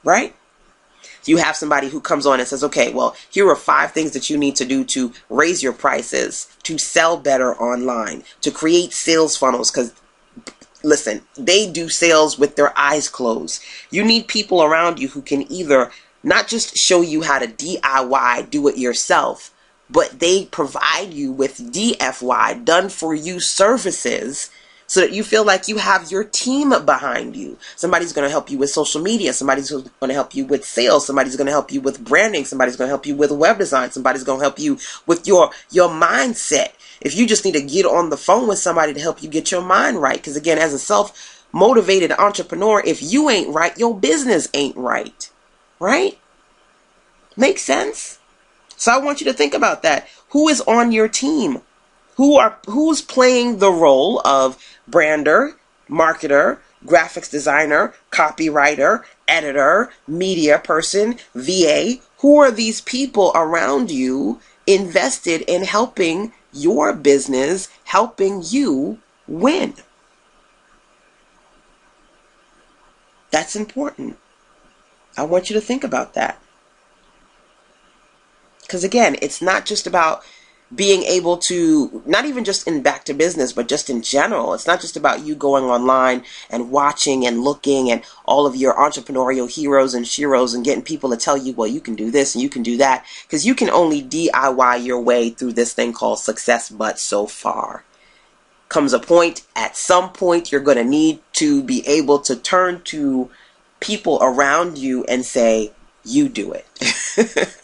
Right? You have somebody who comes on and says, okay, well, here are 5 things that you need to do to raise your prices, to sell better online, to create sales funnels, because listen, they do sales with their eyes closed. You need people around you who can either not just show you how to DIY, do it yourself, but they provide you with DFY, done for you services, so that you feel like you have your team behind you. Somebody's going to help you with social media. Somebody's going to help you with sales. Somebody's going to help you with branding. Somebody's going to help you with web design. Somebody's going to help you with your mindset. If you just need to get on the phone with somebody to help you get your mind right. Because again, as a self-motivated entrepreneur, if you ain't right, your business ain't right. Right? Makes sense? So I want you to think about that. Who is on your team? Who's playing the role of brander, marketer, graphics designer, copywriter, editor, media person, VA? Who are these people around you invested in helping your business, helping you win? That's important. I want you to think about that. Because again, it's not just about being able to, not even just in back to business, but just in general. It's not just about you going online and watching and looking and all of your entrepreneurial heroes and sheroes and getting people to tell you, well, you can do this and you can do that. Because you can only DIY your way through this thing called success, but so far. Comes a point, at some point, you're going to need to be able to turn to people around you and say, you do it.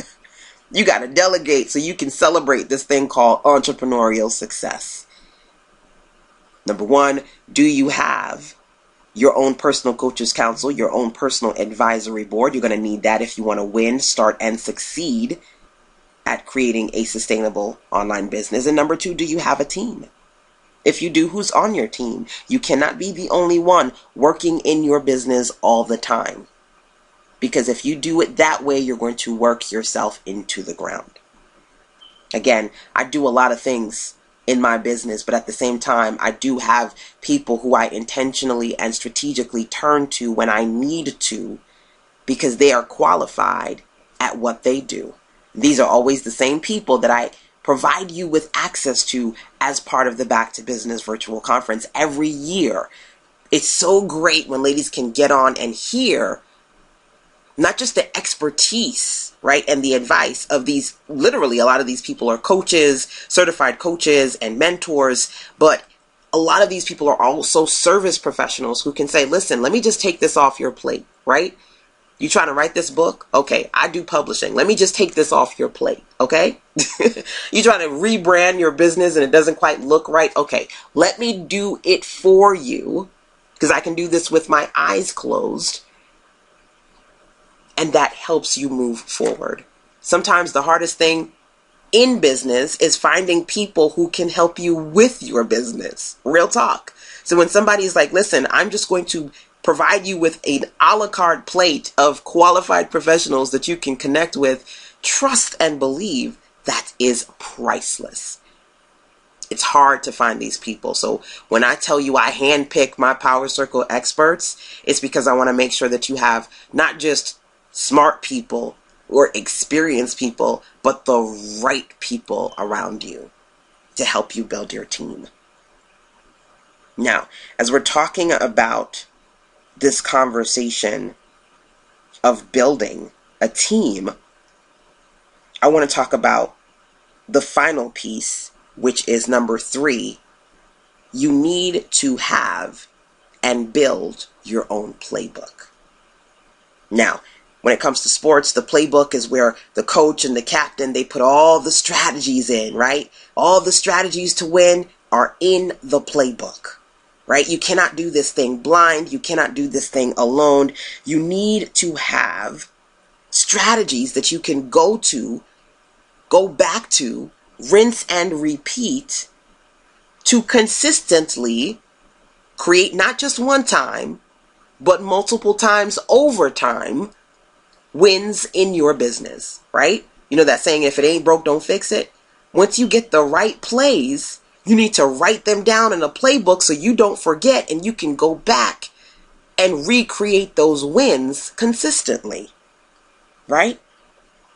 You got to delegate so you can celebrate this thing called entrepreneurial success. Number one, do you have your own personal coaches council, your own personal advisory board? You're going to need that if you want to win, start, and succeed at creating a sustainable online business. And number two, do you have a team? If you do, who's on your team? You cannot be the only one working in your business all the time. Because if you do it that way, you're going to work yourself into the ground. Again, I do a lot of things in my business, but at the same time, I do have people who I intentionally and strategically turn to when I need to, because they are qualified at what they do. These are always the same people that I provide you with access to as part of the Back to Business virtual conference every year. It's so great when ladies can get on and hear not just the expertise, right, and the advice of these, literally a lot of these people are coaches, certified coaches and mentors, but a lot of these people are also service professionals who can say, listen, let me just take this off your plate, right? You trying to write this book? Okay, I do publishing. Let me just take this off your plate, okay? You trying to rebrand your business and it doesn't quite look right? Okay, let me do it for you, because I can do this with my eyes closed. And that helps you move forward. Sometimes the hardest thing in business is finding people who can help you with your business. Real talk. So when somebody's like, listen, I'm just going to provide you with an a la carte plate of qualified professionals that you can connect with, trust and believe that is priceless. It's hard to find these people. So when I tell you I handpick my Power Circle experts, it's because I want to make sure that you have not just smart people or experienced people, but the right people around you to help you build your team. Now, as we're talking about this conversation of building a team, I want to talk about the final piece, which is number 3. You need to have and build your own playbook. Now, when it comes to sports, the playbook is where the coach and the captain, they put all the strategies in, right? All the strategies to win are in the playbook, right? You cannot do this thing blind. You cannot do this thing alone. You need to have strategies that you can go back to, rinse and repeat to consistently create not just one time, but multiple times over time wins in your business, right? You know that saying, if it ain't broke, don't fix it. Once you get the right plays, you need to write them down in a playbook so you don't forget and you can go back and recreate those wins consistently, right?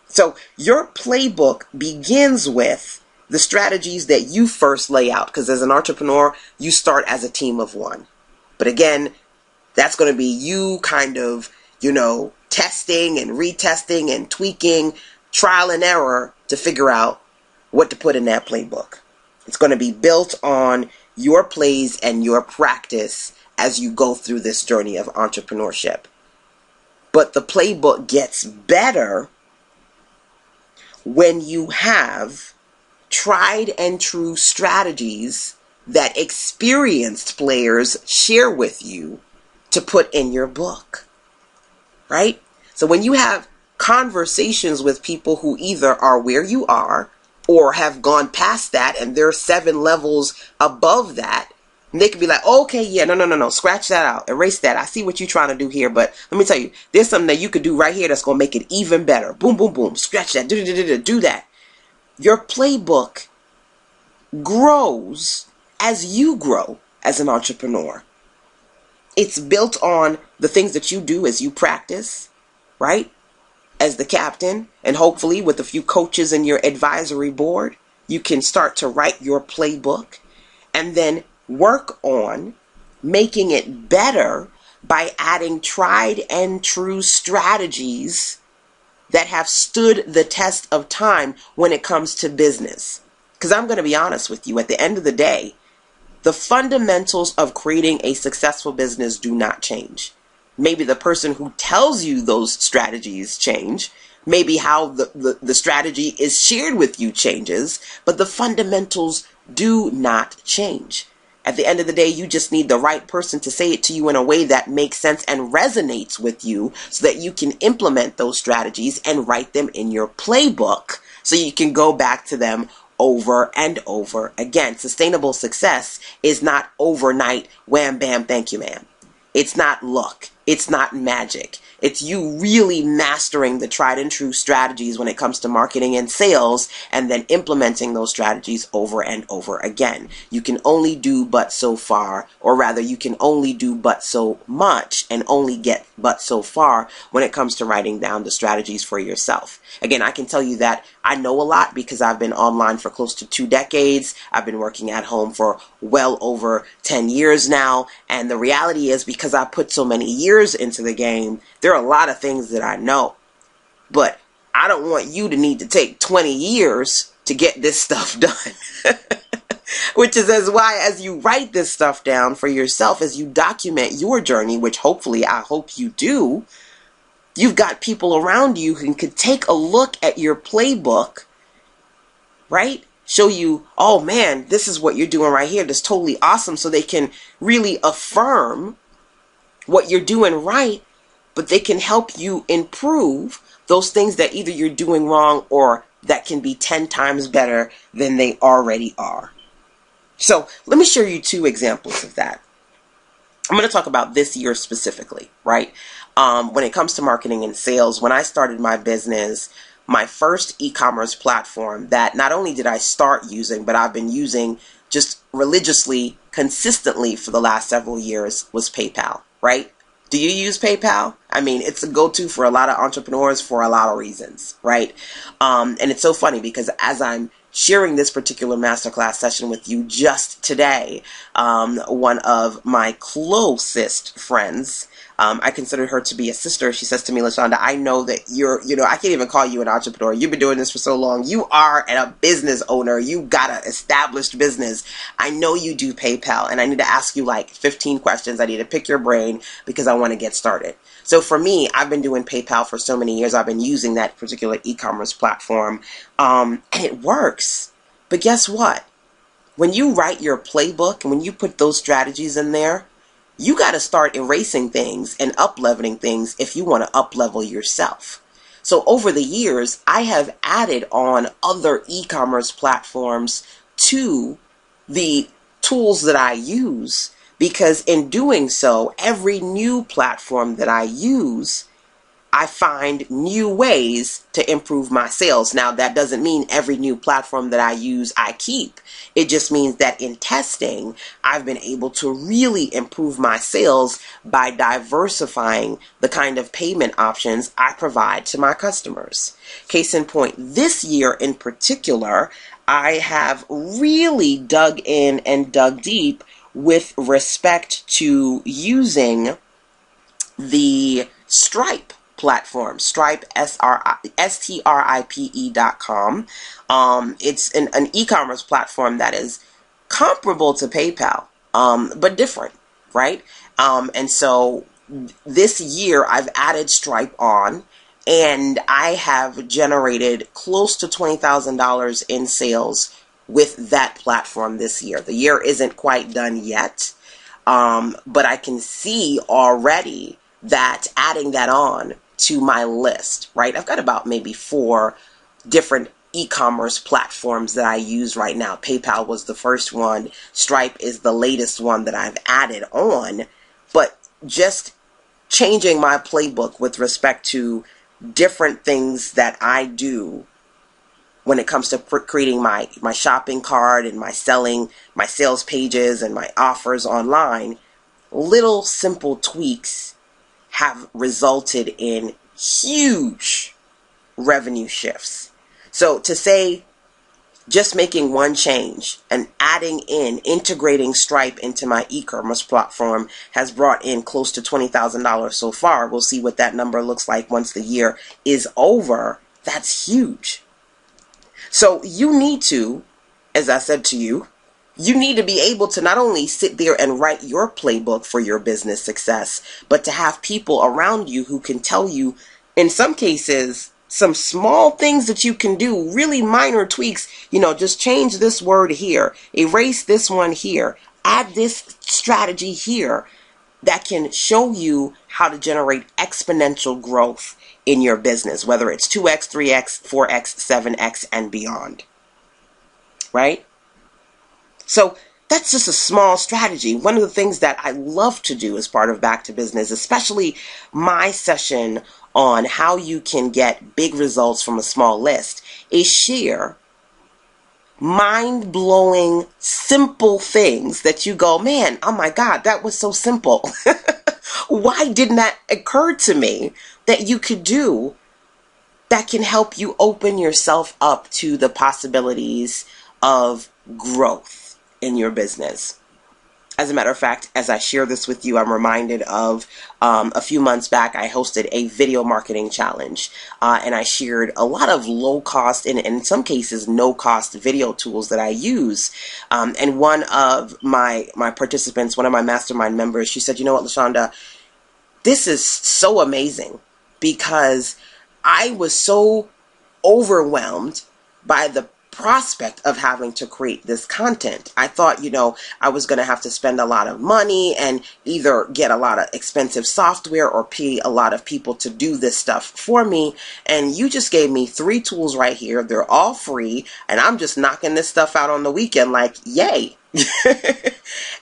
So your playbook begins with the strategies that you first lay out, because as an entrepreneur, you start as a team of one. But again, that's going to be you kind of, testing and retesting and tweaking, trial and error to figure out what to put in that playbook. It's going to be built on your plays and your practice as you go through this journey of entrepreneurship. But the playbook gets better when you have tried and true strategies that experienced players share with you to put in your book, right? So when you have conversations with people who either are where you are or have gone past that and they're 7 levels above that, and they could be like, okay, yeah, no, scratch that out, erase that. I see what you're trying to do here, but let me tell you, there's something that you could do right here that's going to make it even better. Boom, boom, boom, scratch that, do that. Your playbook grows as you grow as an entrepreneur. It's built on the things that you do as you practice, right? As the captain, and hopefully with a few coaches in your advisory board, you can start to write your playbook and then work on making it better by adding tried and true strategies that have stood the test of time when it comes to business. Because I'm going to be honest with you, at the end of the day, the fundamentals of creating a successful business do not change. Maybe the person who tells you those strategies change. Maybe how the strategy is shared with you changes, but the fundamentals do not change. At the end of the day, you just need the right person to say it to you in a way that makes sense and resonates with you so that you can implement those strategies and write them in your playbook so you can go back to them over and over again. Sustainable success is not overnight, wham, bam, thank you, ma'am. It's not luck. It's not magic. It's you really mastering the tried and true strategies when it comes to marketing and sales, and then implementing those strategies over and over again. You can only do but so far, or rather you can only do but so much and only get but so far when it comes to writing down the strategies for yourself. Again, I can tell you that I know a lot because I've been online for close to 2 decades. I've been working at home for well over 10 years now. And the reality is, because I put so many years into the game, there are a lot of things that I know. But I don't want you to need to take 20 years to get this stuff done. Which is why as you write this stuff down for yourself, as you document your journey, which hopefully I hope you do, you've got people around you who can take a look at your playbook, right? Show you, oh man, this is what you're doing right here. That's totally awesome. So they can really affirm what you're doing right, but they can help you improve those things that either you're doing wrong or that can be 10 times better than they already are. So let me share you 2 examples of that. I'm going to talk about this year specifically, right? When it comes to marketing and sales, when I started my business, my first e-commerce platform that not only did I start using, but I've been using just religiously, consistently for the last several years was PayPal, right? Do you use PayPal? I mean, it's a go-to for a lot of entrepreneurs for a lot of reasons, right? And it's so funny because as I'm sharing this particular masterclass session with you just today, one of my closest friends, I consider her to be a sister. She says to me, LaShanda, I know that I can't even call you an entrepreneur. You've been doing this for so long. You are a business owner. You got an established business. I know you do PayPal, and I need to ask you like 15 questions. I need to pick your brain because I want to get started. So for me, I've been doing PayPal for so many years. I've been using that particular e-commerce platform, and it works. But guess what? When you write your playbook and when you put those strategies in there, you got to start erasing things and up-leveling things if you want to up-level yourself. So over the years, I have added on other e-commerce platforms to the tools that I use, because in doing so, every new platform that I use, I find new ways to improve my sales. Now, that doesn't mean every new platform that I use, I keep. It just means that in testing, I've been able to really improve my sales by diversifying the kind of payment options I provide to my customers. Case in point, this year in particular, I have really dug in and dug deep with respect to using the Stripe platform, Stripe, STRIPE.com. It's an e-commerce platform that is comparable to PayPal, but different, right? And so this year I've added Stripe on, and I have generated close to $20,000 in sales with that platform this year. The year isn't quite done yet, but I can see already that adding that on to my list, right? I've got about maybe 4 different e-commerce platforms that I use right now. PayPal was the first one. Stripe is the latest one that I've added on. But just changing my playbook with respect to different things that I do when it comes to creating my shopping cart and my sales pages and my offers online, little simple tweaks have resulted in huge revenue shifts. So to say just making one change and integrating Stripe into my e-commerce platform has brought in close to $20,000 so far. We'll see what that number looks like once the year is over. That's huge. So you need to, as I said to you, you need to be able to not only sit there and write your playbook for your business success, but to have people around you who can tell you, in some cases, some small things that you can do, really minor tweaks, just change this word here, erase this one here, add this strategy here, that can show you how to generate exponential growth in your business, whether it's 2x, 3x, 4x, 7x, and beyond. Right? So that's just a small strategy. One of the things that I love to do as part of Back to Business, especially my session on how you can get big results from a small list, is share mind-blowing, simple things that you go, man, oh my God, that was so simple. Why didn't that occur to me that you could do that can help you open yourself up to the possibilities of growth in your business? As a matter of fact, as I share this with you, I'm reminded of a few months back, I hosted a video marketing challenge, and I shared a lot of low-cost and in some cases no-cost video tools that I use. And one of my participants, one of my mastermind members, she said, you know what, LaShanda, this is so amazing because I was so overwhelmed by the prospect of having to create this content. I thought, I was going to have to spend a lot of money and either get a lot of expensive software or pay a lot of people to do this stuff for me. And you just gave me 3 tools right here. They're all free. And I'm just knocking this stuff out on the weekend like, yay.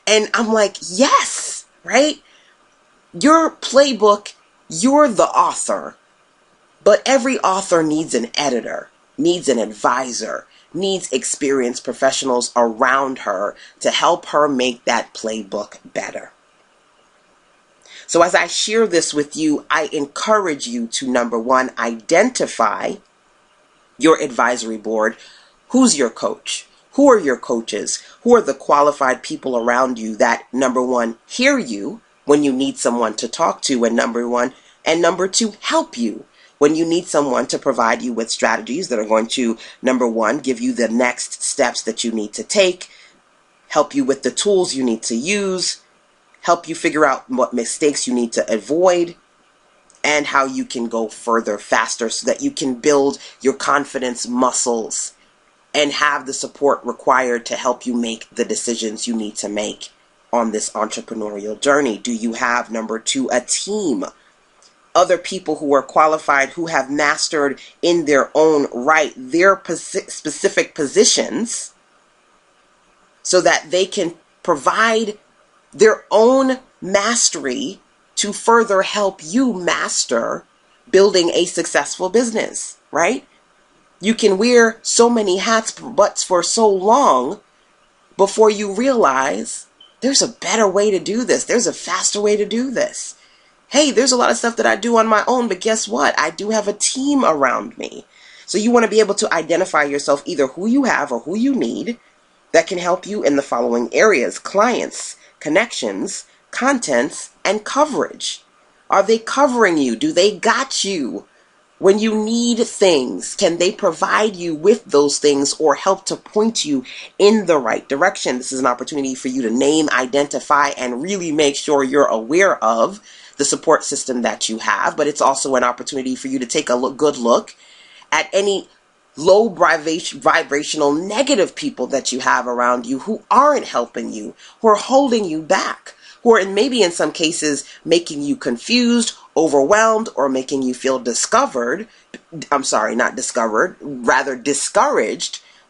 And I'm like, yes, right? Your playbook, you're the author. But every author needs an editor, needs an advisor, needs experienced professionals around her to help her make that playbook better. So as I share this with you, I encourage you to, number 1, identify your advisory board. Who's your coach? Who are your coaches? Who are the qualified people around you that, number 1, hear you when you need someone to talk to, and number 2, help you when you need someone to provide you with strategies that are going to, number 1, give you the next steps that you need to take, help you with the tools you need to use, help you figure out what mistakes you need to avoid, and how you can go further faster so that you can build your confidence muscles and have the support required to help you make the decisions you need to make on this entrepreneurial journey. Do you have, number 2, a team? Other people who are qualified, who have mastered in their own right their specific positions so that they can provide their own mastery to further help you master building a successful business, right? You can wear so many hats but for so long before you realize there's a better way to do this. There's a faster way to do this. Hey, there's a lot of stuff that I do on my own, but guess what? I do have a team around me. So you want to be able to identify yourself, either who you have or who you need, that can help you in the following areas: clients, connections, contents, and coverage? Are they covering you? Do they got you? When you need things, can they provide you with those things or help to point you in the right direction? This is an opportunity for you to name, identify, and really make sure you're aware of the support system that you have. But it's also an opportunity for you to take a good look at any low vibrational negative people that you have around you who aren't helping you, who are holding you back, who are maybe in some cases making you confused, overwhelmed, or making you feel discouraged,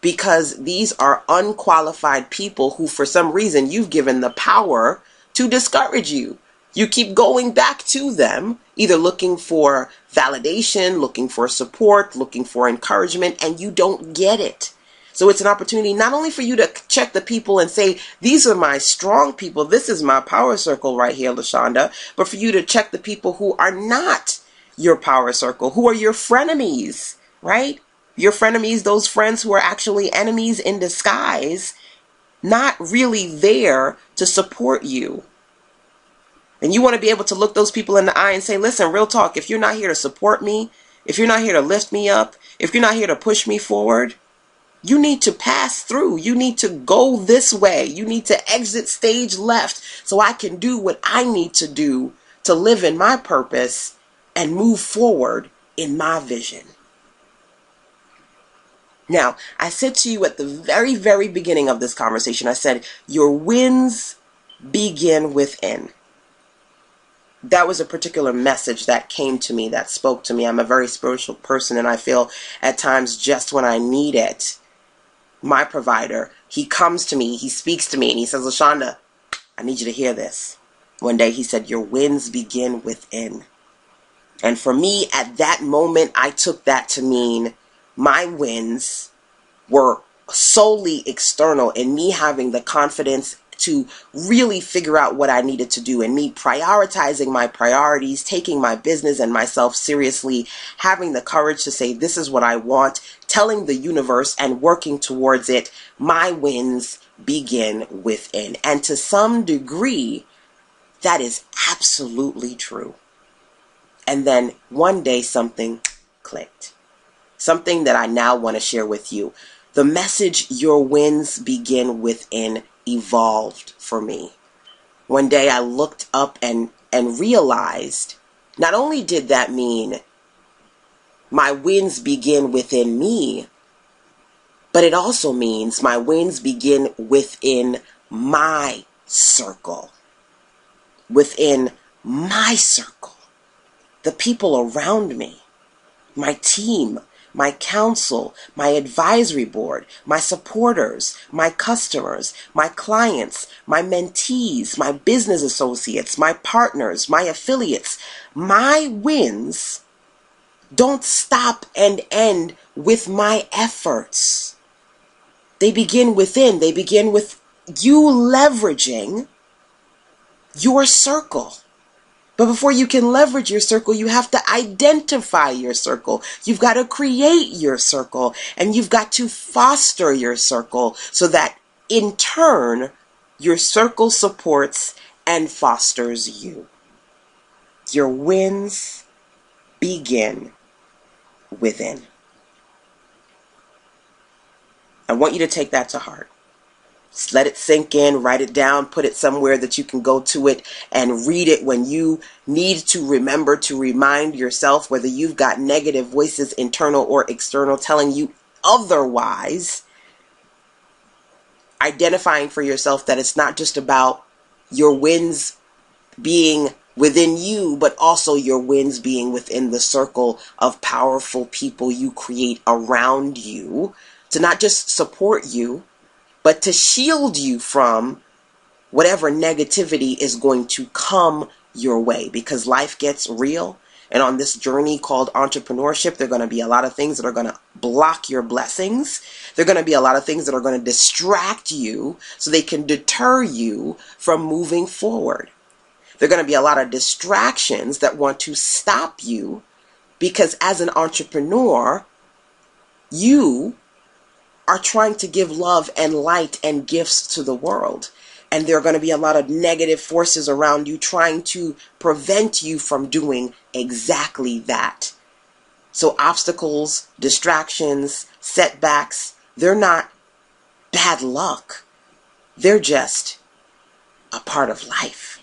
because these are unqualified people who for some reason you've given the power to discourage you. You keep going back to them, either looking for validation, looking for support, looking for encouragement, and you don't get it. So it's an opportunity not only for you to check the people and say, these are my strong people, this is my power circle right here, LaShanda, but for you to check the people who are not your power circle, who are your frenemies, right? Your frenemies, those friends who are actually enemies in disguise, not really there to support you. And you want to be able to look those people in the eye and say, listen, real talk, if you're not here to support me, if you're not here to lift me up, if you're not here to push me forward, you need to pass through. You need to go this way. You need to exit stage left so I can do what I need to do to live in my purpose and move forward in my vision. Now, I said to you at the very, very beginning of this conversation, I said, your wins begin within. That was a particular message that came to me, that spoke to me. I'm a very spiritual person, and I feel at times just when I need it, my provider, he comes to me, he speaks to me, and he says, LaShanda, I need you to hear this. One day he said, your wins begin within. And for me, at that moment, I took that to mean my wins were solely external, and me having the confidence to really figure out what I needed to do, and me prioritizing my priorities, taking my business and myself seriously, having the courage to say, this is what I want, telling the universe and working towards it. My wins begin within. And to some degree, that is absolutely true. And then one day something clicked. Something that I now want to share with you. The message, your wins begin within, evolved for me. One day I looked up and realized, not only did that mean my wins begin within me, but it also means my wins begin within my circle. Within my circle. The people around me. My team. My counsel, my advisory board, my supporters, my customers, my clients, my mentees, my business associates, my partners, my affiliates. My wins don't stop and end with my efforts. They begin within. They begin with you leveraging your circle. But before you can leverage your circle, you have to identify your circle. You've got to create your circle, and you've got to foster your circle so that in turn, your circle supports and fosters you. Your wins begin within. I want you to take that to heart. Just let it sink in, write it down, put it somewhere that you can go to it and read it when you need to remember to remind yourself, whether you've got negative voices, internal or external, telling you otherwise. Identifying for yourself that it's not just about your wins being within you, but also your wins being within the circle of powerful people you create around you to not just support you, but to shield you from whatever negativity is going to come your way, because life gets real. And on this journey called entrepreneurship, there are going to be a lot of things that are going to block your blessings. There are going to be a lot of things that are going to distract you so they can deter you from moving forward. There are going to be a lot of distractions that want to stop you, because as an entrepreneur, you are trying to give love and light and gifts to the world. And there are going to be a lot of negative forces around you trying to prevent you from doing exactly that. So obstacles, distractions, setbacks, they're not bad luck. They're just a part of life.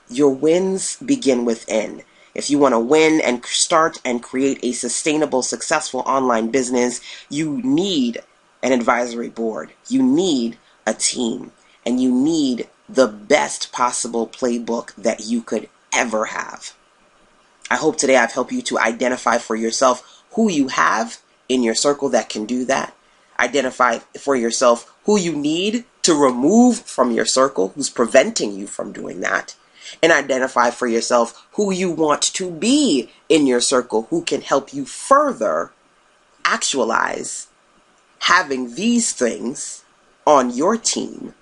Your wins begin within. If you want to win and start and create a sustainable, successful online business, you need an advisory board. You need a team. And you need the best possible playbook that you could ever have. I hope today I've helped you to identify for yourself who you have in your circle that can do that. Identify for yourself who you need to remove from your circle, who's preventing you from doing that. And identify for yourself who you want to be in your circle, who can help you further actualize having these things on your team,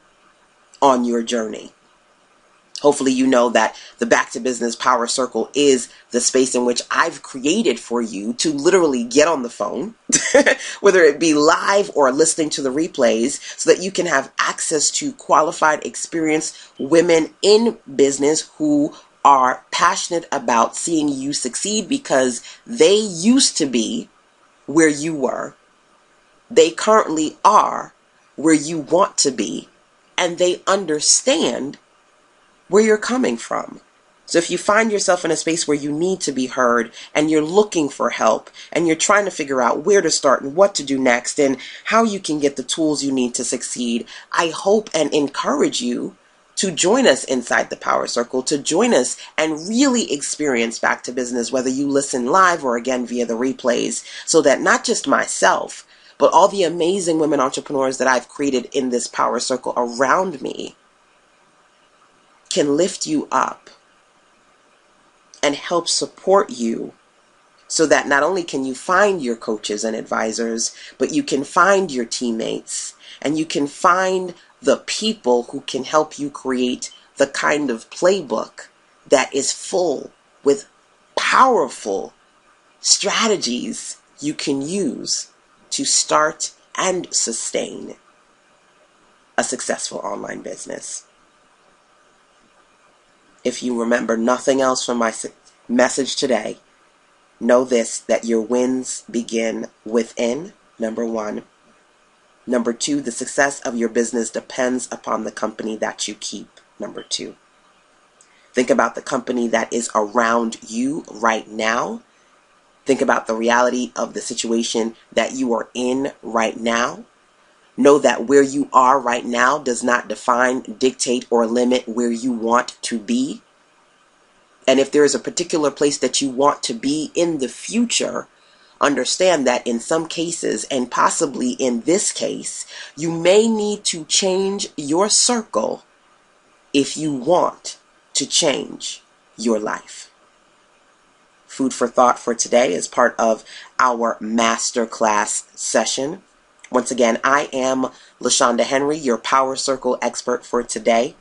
on your journey. Hopefully you know that the Back to Business Power Circle is the space in which I've created for you to literally get on the phone, whether it be live or listening to the replays, so that you can have access to qualified, experienced women in business who are passionate about seeing you succeed because they used to be where you were. They currently are where you want to be, and they understand where you're coming from. So if you find yourself in a space where you need to be heard and you're looking for help and you're trying to figure out where to start and what to do next and how you can get the tools you need to succeed, I hope and encourage you to join us inside the Power Circle, to join us and really experience Back to Business, whether you listen live or again via the replays, so that not just myself, but all the amazing women entrepreneurs that I've created in this Power Circle around me can lift you up and help support you, so that not only can you find your coaches and advisors, but you can find your teammates and you can find the people who can help you create the kind of playbook that is full with powerful strategies you can use to start and sustain a successful online business. If you remember nothing else from my message today, know this, that your wins begin within, number one. Number two, the success of your business depends upon the company that you keep, number two. Think about the company that is around you right now. Think about the reality of the situation that you are in right now. Know that where you are right now does not define, dictate, or limit where you want to be. And if there is a particular place that you want to be in the future, understand that in some cases, and possibly in this case, you may need to change your circle if you want to change your life. Food for thought for today is part of our masterclass session. Once again, I am LaShanda Henry, your Power Circle expert for today.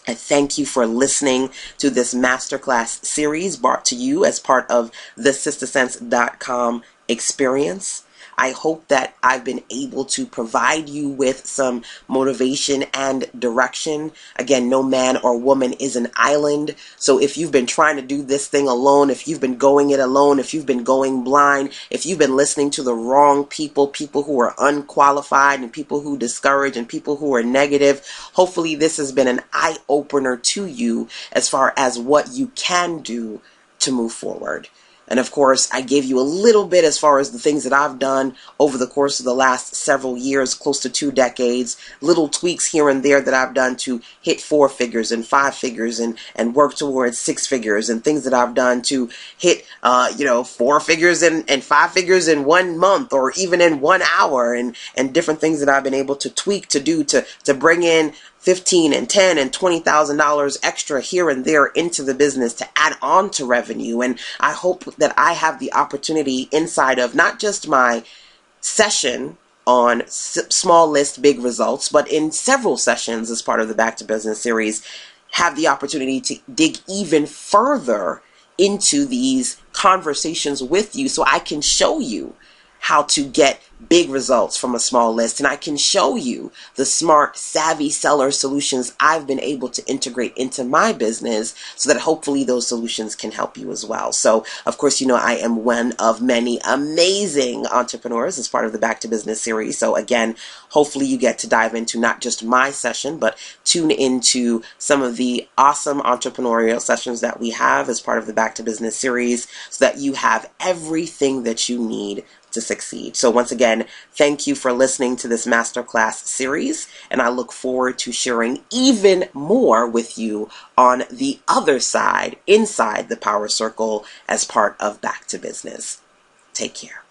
I thank you for listening to this masterclass series brought to you as part of the sistersense.com experience. I hope that I've been able to provide you with some motivation and direction. Again, no man or woman is an island. So if you've been trying to do this thing alone, if you've been going it alone, if you've been going blind, if you've been listening to the wrong people, people who are unqualified and people who discourage and people who are negative, hopefully this has been an eye-opener to you as far as what you can do to move forward. And of course, I gave you a little bit as far as the things that I've done over the course of the last several years, close to 2 decades, little tweaks here and there that I've done to hit 4 figures and 5 figures and work towards 6 figures, and things that I've done to hit, 4 figures and 5 figures in 1 month or even in 1 hour, and different things that I've been able to tweak to do to bring in $15,000 and $10,000 and $20,000 extra here and there into the business to add on to revenue. And I hope that I have the opportunity inside of not just my session on small list, big results, but in several sessions as part of the Back to Business series, have the opportunity to dig even further into these conversations with you so I can show you how to get big results from a small list, and I can show you the smart, savvy seller solutions I've been able to integrate into my business so that hopefully those solutions can help you as well. So, of course, I am one of many amazing entrepreneurs as part of the Back to Business series. So again, hopefully you get to dive into not just my session, but tune into some of the awesome entrepreneurial sessions that we have as part of the Back to Business series so that you have everything that you need to succeed. So once again, thank you for listening to this masterclass series, and I look forward to sharing even more with you on the other side, inside the Power Circle, as part of Back to Business. Take care.